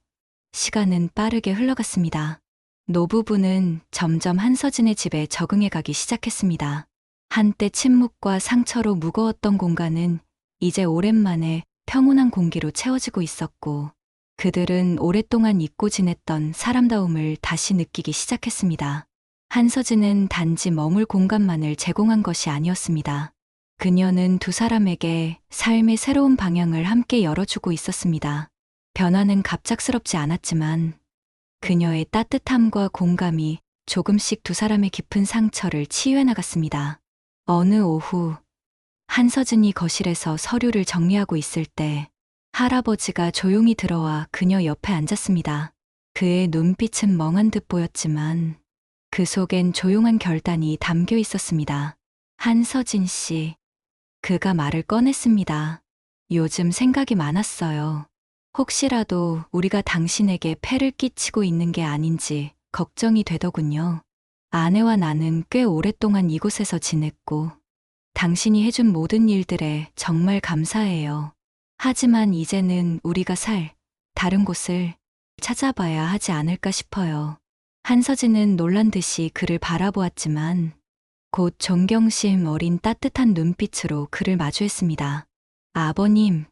시간은 빠르게 흘러갔습니다. 노부부는 점점 한서진의 집에 적응해 가기 시작했습니다. 한때 침묵과 상처로 무거웠던 공간은 이제 오랜만에 평온한 공기로 채워지고 있었고, 그들은 오랫동안 잊고 지냈던 사람다움을 다시 느끼기 시작했습니다. 한서진은 단지 머물 공간만을 제공한 것이 아니었습니다. 그녀는 두 사람에게 삶의 새로운 방향을 함께 열어주고 있었습니다. 변화는 갑작스럽지 않았지만 그녀의 따뜻함과 공감이 조금씩 두 사람의 깊은 상처를 치유해 나갔습니다. 어느 오후, 한서진이 거실에서 서류를 정리하고 있을 때 할아버지가 조용히 들어와 그녀 옆에 앉았습니다. 그의 눈빛은 멍한 듯 보였지만 그 속엔 조용한 결단이 담겨 있었습니다. 한서진 씨, 그가 말을 꺼냈습니다. 요즘 생각이 많았어요. 혹시라도 우리가 당신에게 폐를 끼치고 있는 게 아닌지 걱정이 되더군요. 아내와 나는 꽤 오랫동안 이곳에서 지냈고 당신이 해준 모든 일들에 정말 감사해요. 하지만 이제는 우리가 살 다른 곳을 찾아봐야 하지 않을까 싶어요. 한서진은 놀란 듯이 그를 바라보았지만 곧 존경심 어린 따뜻한 눈빛으로 그를 마주했습니다. 아버님,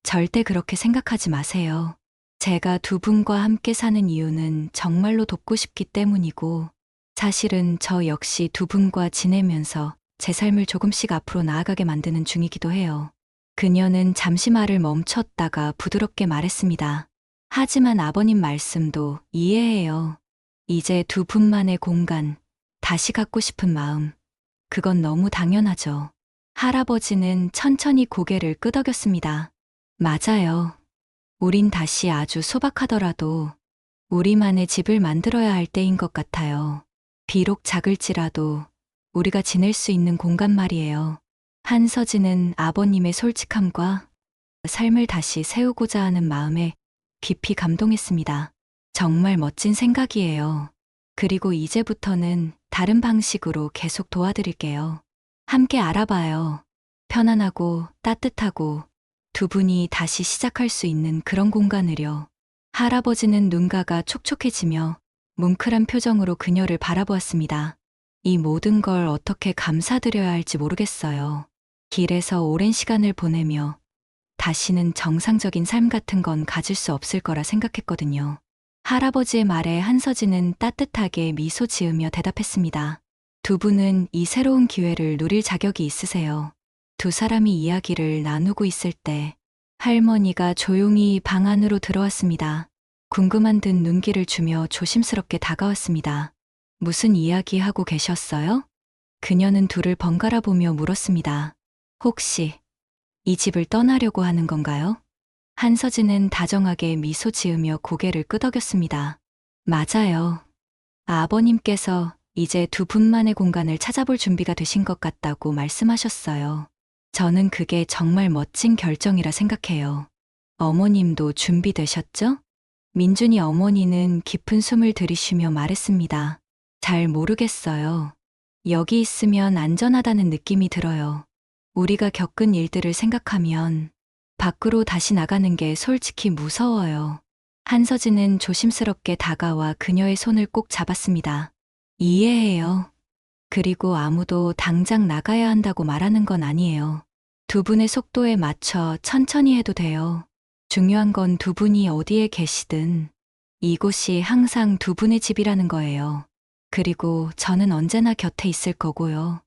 절대 그렇게 생각하지 마세요. 제가 두 분과 함께 사는 이유는 정말로 돕고 싶기 때문이고, 사실은 저 역시 두 분과 지내면서 제 삶을 조금씩 앞으로 나아가게 만드는 중이기도 해요. 그녀는 잠시 말을 멈췄다가 부드럽게 말했습니다. 하지만 아버님 말씀도 이해해요. 이제 두 분만의 공간, 다시 갖고 싶은 마음, 그건 너무 당연하죠. 할아버지는 천천히 고개를 끄덕였습니다. 맞아요. 우린 다시 아주 소박하더라도 우리만의 집을 만들어야 할 때인 것 같아요. 비록 작을지라도 우리가 지낼 수 있는 공간 말이에요. 한서진은 아버님의 솔직함과 삶을 다시 세우고자 하는 마음에 깊이 감동했습니다. 정말 멋진 생각이에요. 그리고 이제부터는 다른 방식으로 계속 도와드릴게요. 함께 알아봐요. 편안하고 따뜻하고 두 분이 다시 시작할 수 있는 그런 공간을요. 할아버지는 눈가가 촉촉해지며 뭉클한 표정으로 그녀를 바라보았습니다. 이 모든 걸 어떻게 감사드려야 할지 모르겠어요. 길에서 오랜 시간을 보내며 다시는 정상적인 삶 같은 건 가질 수 없을 거라 생각했거든요. 할아버지의 말에 한서진은 따뜻하게 미소 지으며 대답했습니다. 두 분은 이 새로운 기회를 누릴 자격이 있으세요. 두 사람이 이야기를 나누고 있을 때 할머니가 조용히 방 안으로 들어왔습니다. 궁금한 듯 눈길을 주며 조심스럽게 다가왔습니다. 무슨 이야기 하고 계셨어요? 그녀는 둘을 번갈아 보며 물었습니다. 혹시 이 집을 떠나려고 하는 건가요? 한서진은 다정하게 미소 지으며 고개를 끄덕였습니다. 맞아요. 아버님께서 이제 두 분만의 공간을 찾아볼 준비가 되신 것 같다고 말씀하셨어요. 저는 그게 정말 멋진 결정이라 생각해요. 어머님도 준비되셨죠? 민준이 어머니는 깊은 숨을 들이쉬며 말했습니다. 잘 모르겠어요. 여기 있으면 안전하다는 느낌이 들어요. 우리가 겪은 일들을 생각하면 밖으로 다시 나가는 게 솔직히 무서워요. 한서진은 조심스럽게 다가와 그녀의 손을 꼭 잡았습니다. 이해해요. 그리고 아무도 당장 나가야 한다고 말하는 건 아니에요. 두 분의 속도에 맞춰 천천히 해도 돼요. 중요한 건 두 분이 어디에 계시든 이곳이 항상 두 분의 집이라는 거예요. 그리고 저는 언제나 곁에 있을 거고요.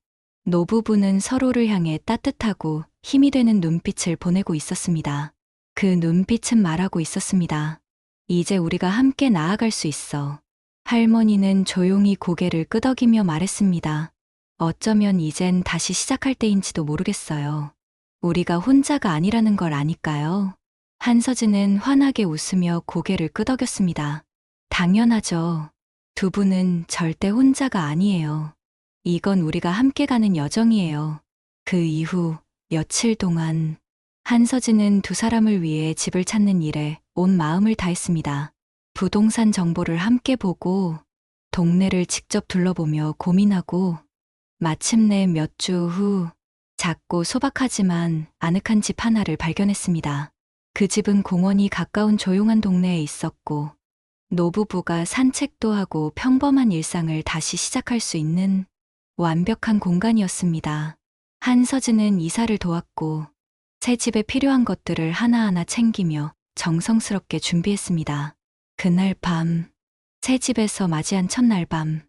노부부는 서로를 향해 따뜻하고 힘이 되는 눈빛을 보내고 있었습니다. 그 눈빛은 말하고 있었습니다. 이제 우리가 함께 나아갈 수 있어. 할머니는 조용히 고개를 끄덕이며 말했습니다. 어쩌면 이젠 다시 시작할 때인지도 모르겠어요. 우리가 혼자가 아니라는 걸 아니까요. 한서진은 환하게 웃으며 고개를 끄덕였습니다. 당연하죠. 두 분은 절대 혼자가 아니에요. 이건 우리가 함께 가는 여정이에요. 그 이후 며칠 동안 한서진은 두 사람을 위해 집을 찾는 일에 온 마음을 다했습니다. 부동산 정보를 함께 보고 동네를 직접 둘러보며 고민하고 마침내 몇 주 후 작고 소박하지만 아늑한 집 하나를 발견했습니다. 그 집은 공원이 가까운 조용한 동네에 있었고 노부부가 산책도 하고 평범한 일상을 다시 시작할 수 있는 완벽한 공간이었습니다. 한서진은 이사를 도왔고 새 집에 필요한 것들을 하나하나 챙기며 정성스럽게 준비했습니다. 그날 밤, 새 집에서 맞이한 첫날 밤,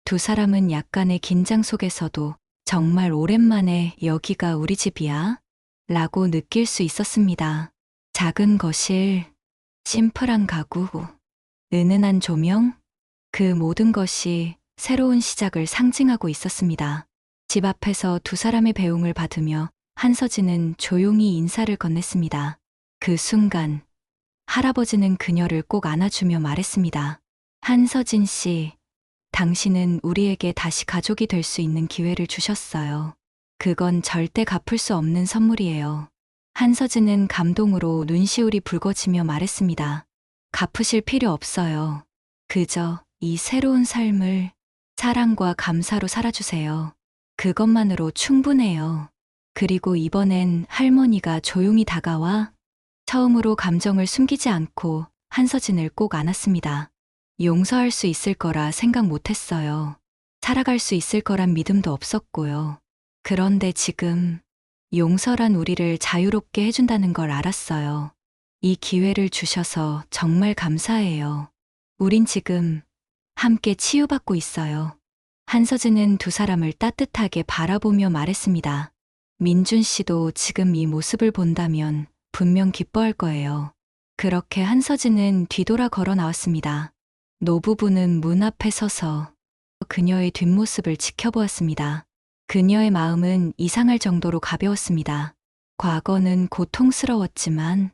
두 사람은 약간의 긴장 속에서도 정말 오랜만에 여기가 우리 집이야? 라고 느낄 수 있었습니다. 작은 거실, 심플한 가구, 은은한 조명, 그 모든 것이 새로운 시작을 상징하고 있었습니다. 집 앞에서 두 사람의 배웅을 받으며 한서진은 조용히 인사를 건넸습니다. 그 순간 할아버지는 그녀를 꼭 안아주며 말했습니다. 한서진 씨, 당신은 우리에게 다시 가족이 될 수 있는 기회를 주셨어요. 그건 절대 갚을 수 없는 선물이에요. 한서진은 감동으로 눈시울이 붉어지며 말했습니다. 갚으실 필요 없어요. 그저 이 새로운 삶을 사랑과 감사로 살아주세요. 그것만으로 충분해요. 그리고 이번엔 할머니가 조용히 다가와 처음으로 감정을 숨기지 않고 한서진을 꼭 안았습니다. 용서할 수 있을 거라 생각 못했어요. 살아갈 수 있을 거란 믿음도 없었고요. 그런데 지금 용서란 우리를 자유롭게 해준다는 걸 알았어요. 이 기회를 주셔서 정말 감사해요. 우린 지금 함께 치유받고 있어요. 한서진은 두 사람을 따뜻하게 바라보며 말했습니다. 민준 씨도 지금 이 모습을 본다면 분명 기뻐할 거예요. 그렇게 한서진은 뒤돌아 걸어 나왔습니다. 노부부는 문 앞에 서서 그녀의 뒷모습을 지켜보았습니다. 그녀의 마음은 이상할 정도로 가벼웠습니다. 과거는 고통스러웠지만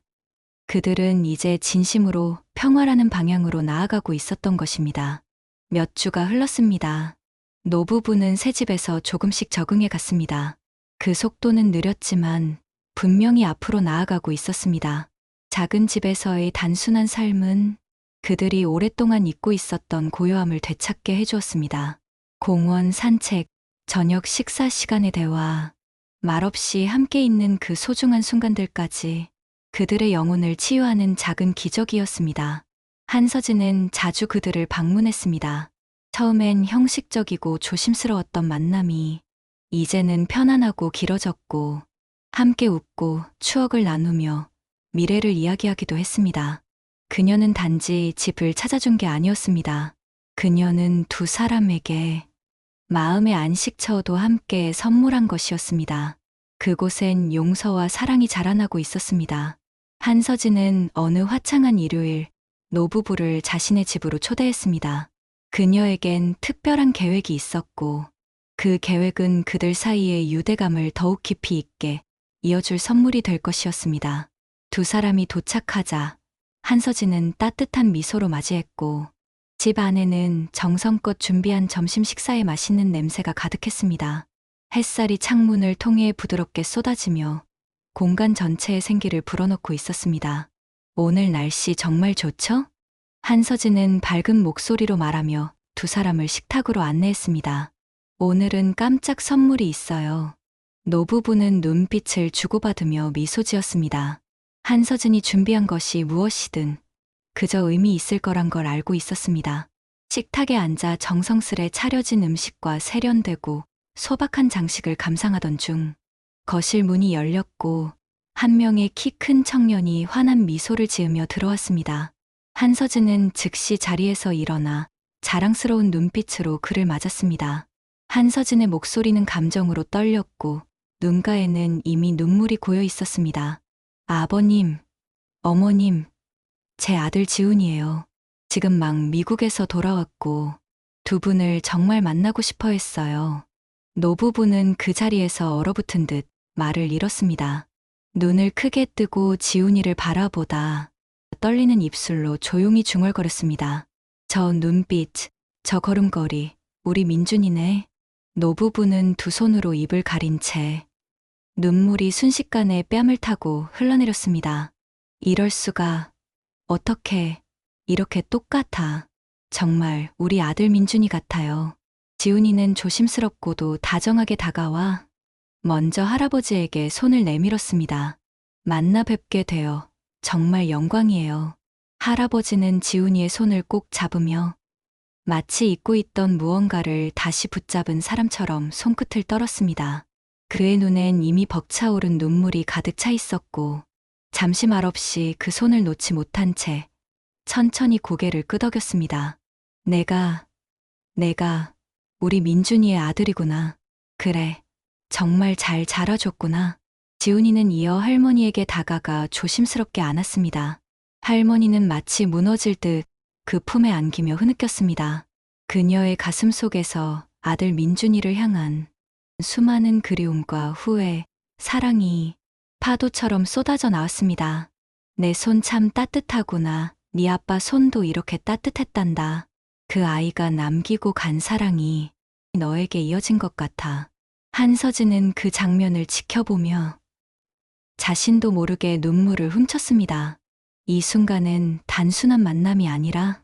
그들은 이제 진심으로 평화라는 방향으로 나아가고 있었던 것입니다. 몇 주가 흘렀습니다. 노부부는 새 집에서 조금씩 적응해 갔습니다. 그 속도는 느렸지만 분명히 앞으로 나아가고 있었습니다. 작은 집에서의 단순한 삶은 그들이 오랫동안 잊고 있었던 고요함을 되찾게 해주었습니다. 공원 산책, 저녁 식사 시간의 대화, 말없이 함께 있는 그 소중한 순간들까지 그들의 영혼을 치유하는 작은 기적이었습니다. 한서진은 자주 그들을 방문했습니다. 처음엔 형식적이고 조심스러웠던 만남이 이제는 편안하고 길어졌고 함께 웃고 추억을 나누며 미래를 이야기하기도 했습니다. 그녀는 단지 집을 찾아준 게 아니었습니다. 그녀는 두 사람에게 마음의 안식처도 함께 선물한 것이었습니다. 그곳엔 용서와 사랑이 자라나고 있었습니다. 한서진은 어느 화창한 일요일 노부부를 자신의 집으로 초대했습니다. 그녀에겐 특별한 계획이 있었고 그 계획은 그들 사이의 유대감을 더욱 깊이 있게 이어줄 선물이 될 것이었습니다. 두 사람이 도착하자 한서진은 따뜻한 미소로 맞이했고 집 안에는 정성껏 준비한 점심 식사의 맛있는 냄새가 가득했습니다. 햇살이 창문을 통해 부드럽게 쏟아지며 공간 전체에 생기를 불어넣고 있었습니다. 오늘 날씨 정말 좋죠? 한서진은 밝은 목소리로 말하며 두 사람을 식탁으로 안내했습니다. 오늘은 깜짝 선물이 있어요. 노부부는 눈빛을 주고받으며 미소 지었습니다. 한서진이 준비한 것이 무엇이든 그저 의미 있을 거란 걸 알고 있었습니다. 식탁에 앉아 정성스레 차려진 음식과 세련되고 소박한 장식을 감상하던 중 거실 문이 열렸고 한 명의 키 큰 청년이 환한 미소를 지으며 들어왔습니다. 한서진은 즉시 자리에서 일어나 자랑스러운 눈빛으로 그를 맞았습니다. 한서진의 목소리는 감정으로 떨렸고 눈가에는 이미 눈물이 고여 있었습니다. 아버님, 어머님, 제 아들 지훈이에요. 지금 막 미국에서 돌아왔고 두 분을 정말 만나고 싶어 했어요. 노부부는 그 자리에서 얼어붙은 듯 말을 잃었습니다. 눈을 크게 뜨고 지훈이를 바라보다 떨리는 입술로 조용히 중얼거렸습니다. 저 눈빛, 저 걸음걸이, 우리 민준이네. 노부부는 두 손으로 입을 가린 채 눈물이 순식간에 뺨을 타고 흘러내렸습니다. 이럴 수가, 어떻게 이렇게 똑같아. 정말 우리 아들 민준이 같아요. 지훈이는 조심스럽고도 다정하게 다가와 먼저 할아버지에게 손을 내밀었습니다. 만나 뵙게 되어 정말 영광이에요. 할아버지는 지훈이의 손을 꼭 잡으며 마치 잊고 있던 무언가를 다시 붙잡은 사람처럼 손끝을 떨었습니다. 그의 눈엔 이미 벅차오른 눈물이 가득 차 있었고 잠시 말없이 그 손을 놓지 못한 채 천천히 고개를 끄덕였습니다. 내가 우리 민준이의 아들이구나. 그래, 정말 잘 자라줬구나. 지훈이는 이어 할머니에게 다가가 조심스럽게 안았습니다. 할머니는 마치 무너질 듯 그 품에 안기며 흐느꼈습니다. 그녀의 가슴 속에서 아들 민준이를 향한 수많은 그리움과 후회, 사랑이 파도처럼 쏟아져 나왔습니다. 내 손 참 따뜻하구나. 네 아빠 손도 이렇게 따뜻했단다. 그 아이가 남기고 간 사랑이 너에게 이어진 것 같아. 한서진은 그 장면을 지켜보며 자신도 모르게 눈물을 훔쳤습니다. 이 순간은 단순한 만남이 아니라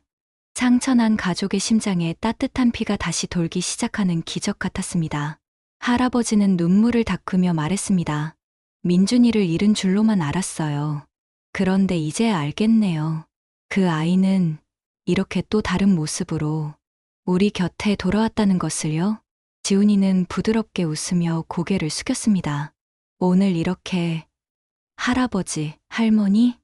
상처난 가족의 심장에 따뜻한 피가 다시 돌기 시작하는 기적 같았습니다. 할아버지는 눈물을 닦으며 말했습니다. 민준이를 잃은 줄로만 알았어요. 그런데 이제야 알겠네요. 그 아이는 이렇게 또 다른 모습으로 우리 곁에 돌아왔다는 것을요. 지훈이는 부드럽게 웃으며 고개를 숙였습니다. 오늘 이렇게 할아버지, 할머니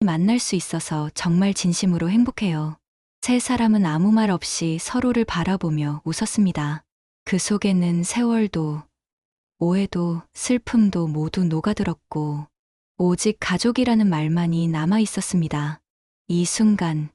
만날 수 있어서 정말 진심으로 행복해요. 세 사람은 아무 말 없이 서로를 바라보며 웃었습니다. 그 속에는 세월도, 오해도, 슬픔도 모두 녹아들었고, 오직 가족이라는 말만이 남아 있었습니다. 이 순간,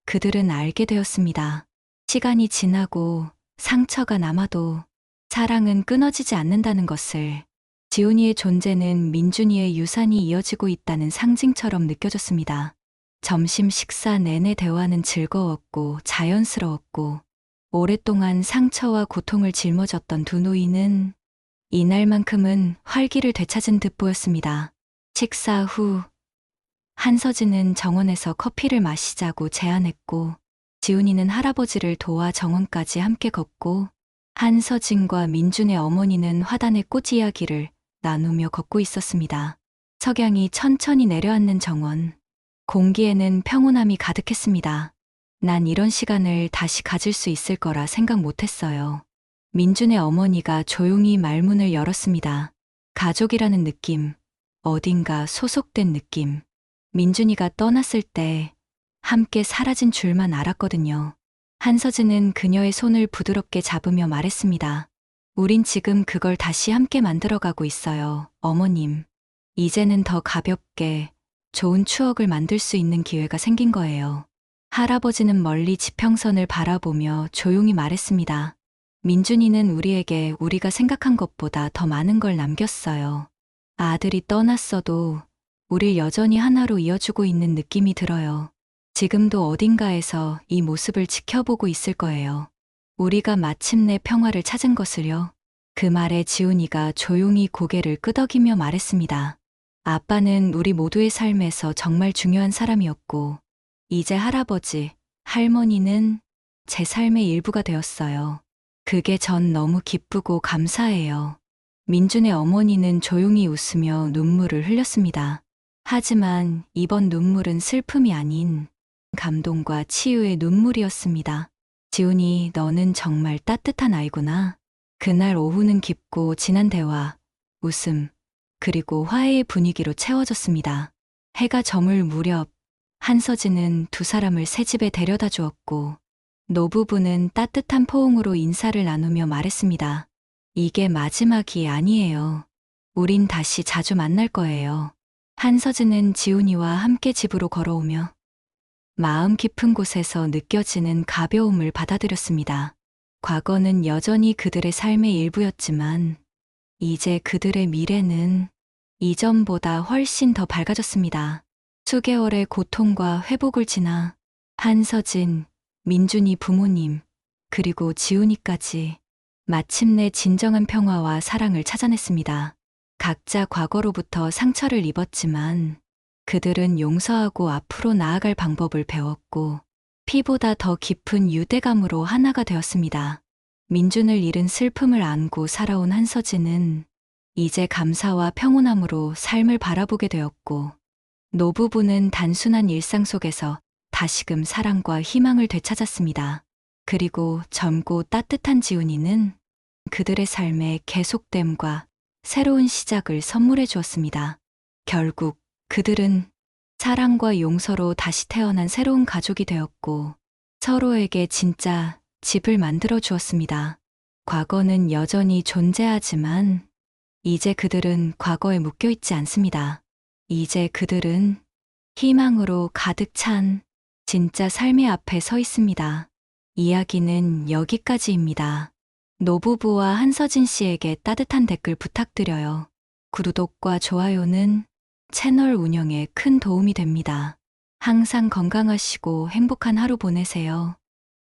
그들은 알게 되었습니다. 시간이 지나고 상처가 남아도 사랑은 끊어지지 않는다는 것을. 지훈이의 존재는 민준이의 유산이 이어지고 있다는 상징처럼 느껴졌습니다. 점심 식사 내내 대화는 즐거웠고 자연스러웠고, 오랫동안 상처와 고통을 짊어졌던 두 노인은 이날만큼은 활기를 되찾은 듯 보였습니다. 식사 후 한서진은 정원에서 커피를 마시자고 제안했고, 지훈이는 할아버지를 도와 정원까지 함께 걷고, 한서진과 민준의 어머니는 화단의 꽃 이야기를 나누며 걷고 있었습니다. 석양이 천천히 내려앉는 정원. 공기에는 평온함이 가득했습니다. 난 이런 시간을 다시 가질 수 있을 거라 생각 못했어요. 민준의 어머니가 조용히 말문을 열었습니다. 가족이라는 느낌, 어딘가 소속된 느낌. 민준이가 떠났을 때 함께 사라진 줄만 알았거든요. 한서진은 그녀의 손을 부드럽게 잡으며 말했습니다. 우린 지금 그걸 다시 함께 만들어가고 있어요, 어머님. 이제는 더 가볍게 좋은 추억을 만들 수 있는 기회가 생긴 거예요. 할아버지는 멀리 지평선을 바라보며 조용히 말했습니다. 민준이는 우리에게 우리가 생각한 것보다 더 많은 걸 남겼어요. 아들이 떠났어도 우릴 여전히 하나로 이어주고 있는 느낌이 들어요. 지금도 어딘가에서 이 모습을 지켜보고 있을 거예요. 우리가 마침내 평화를 찾은 것을요. 그 말에 지훈이가 조용히 고개를 끄덕이며 말했습니다. 아빠는 우리 모두의 삶에서 정말 중요한 사람이었고, 이제 할아버지, 할머니는 제 삶의 일부가 되었어요. 그게 전 너무 기쁘고 감사해요. 민준의 어머니는 조용히 웃으며 눈물을 흘렸습니다. 하지만 이번 눈물은 슬픔이 아닌 감동과 치유의 눈물이었습니다. 지훈이, 너는 정말 따뜻한 아이구나. 그날 오후는 깊고 진한 대화, 웃음, 그리고 화해의 분위기로 채워졌습니다. 해가 저물 무렵 한서진은 두 사람을 새 집에 데려다 주었고, 노부부는 따뜻한 포옹으로 인사를 나누며 말했습니다. 이게 마지막이 아니에요. 우린 다시 자주 만날 거예요. 한서진은 지훈이와 함께 집으로 걸어오며 마음 깊은 곳에서 느껴지는 가벼움을 받아들였습니다. 과거는 여전히 그들의 삶의 일부였지만 이제 그들의 미래는 이전보다 훨씬 더 밝아졌습니다. 수개월의 고통과 회복을 지나 한서진, 민준이 부모님, 그리고 지훈이까지 마침내 진정한 평화와 사랑을 찾아냈습니다. 각자 과거로부터 상처를 입었지만 그들은 용서하고 앞으로 나아갈 방법을 배웠고, 피보다 더 깊은 유대감으로 하나가 되었습니다. 민준을 잃은 슬픔을 안고 살아온 한서진은 이제 감사와 평온함으로 삶을 바라보게 되었고, 노부부는 단순한 일상 속에서 다시금 사랑과 희망을 되찾았습니다. 그리고 젊고 따뜻한 지훈이는 그들의 삶의 계속됨과 새로운 시작을 선물해 주었습니다. 결국 그들은 사랑과 용서로 다시 태어난 새로운 가족이 되었고, 서로에게 진짜 집을 만들어 주었습니다. 과거는 여전히 존재하지만 이제 그들은 과거에 묶여 있지 않습니다. 이제 그들은 희망으로 가득 찬 진짜 삶의 앞에 서 있습니다. 이야기는 여기까지입니다. 노부부와 한서진 씨에게 따뜻한 댓글 부탁드려요. 구독과 좋아요는 채널 운영에 큰 도움이 됩니다. 항상 건강하시고 행복한 하루 보내세요.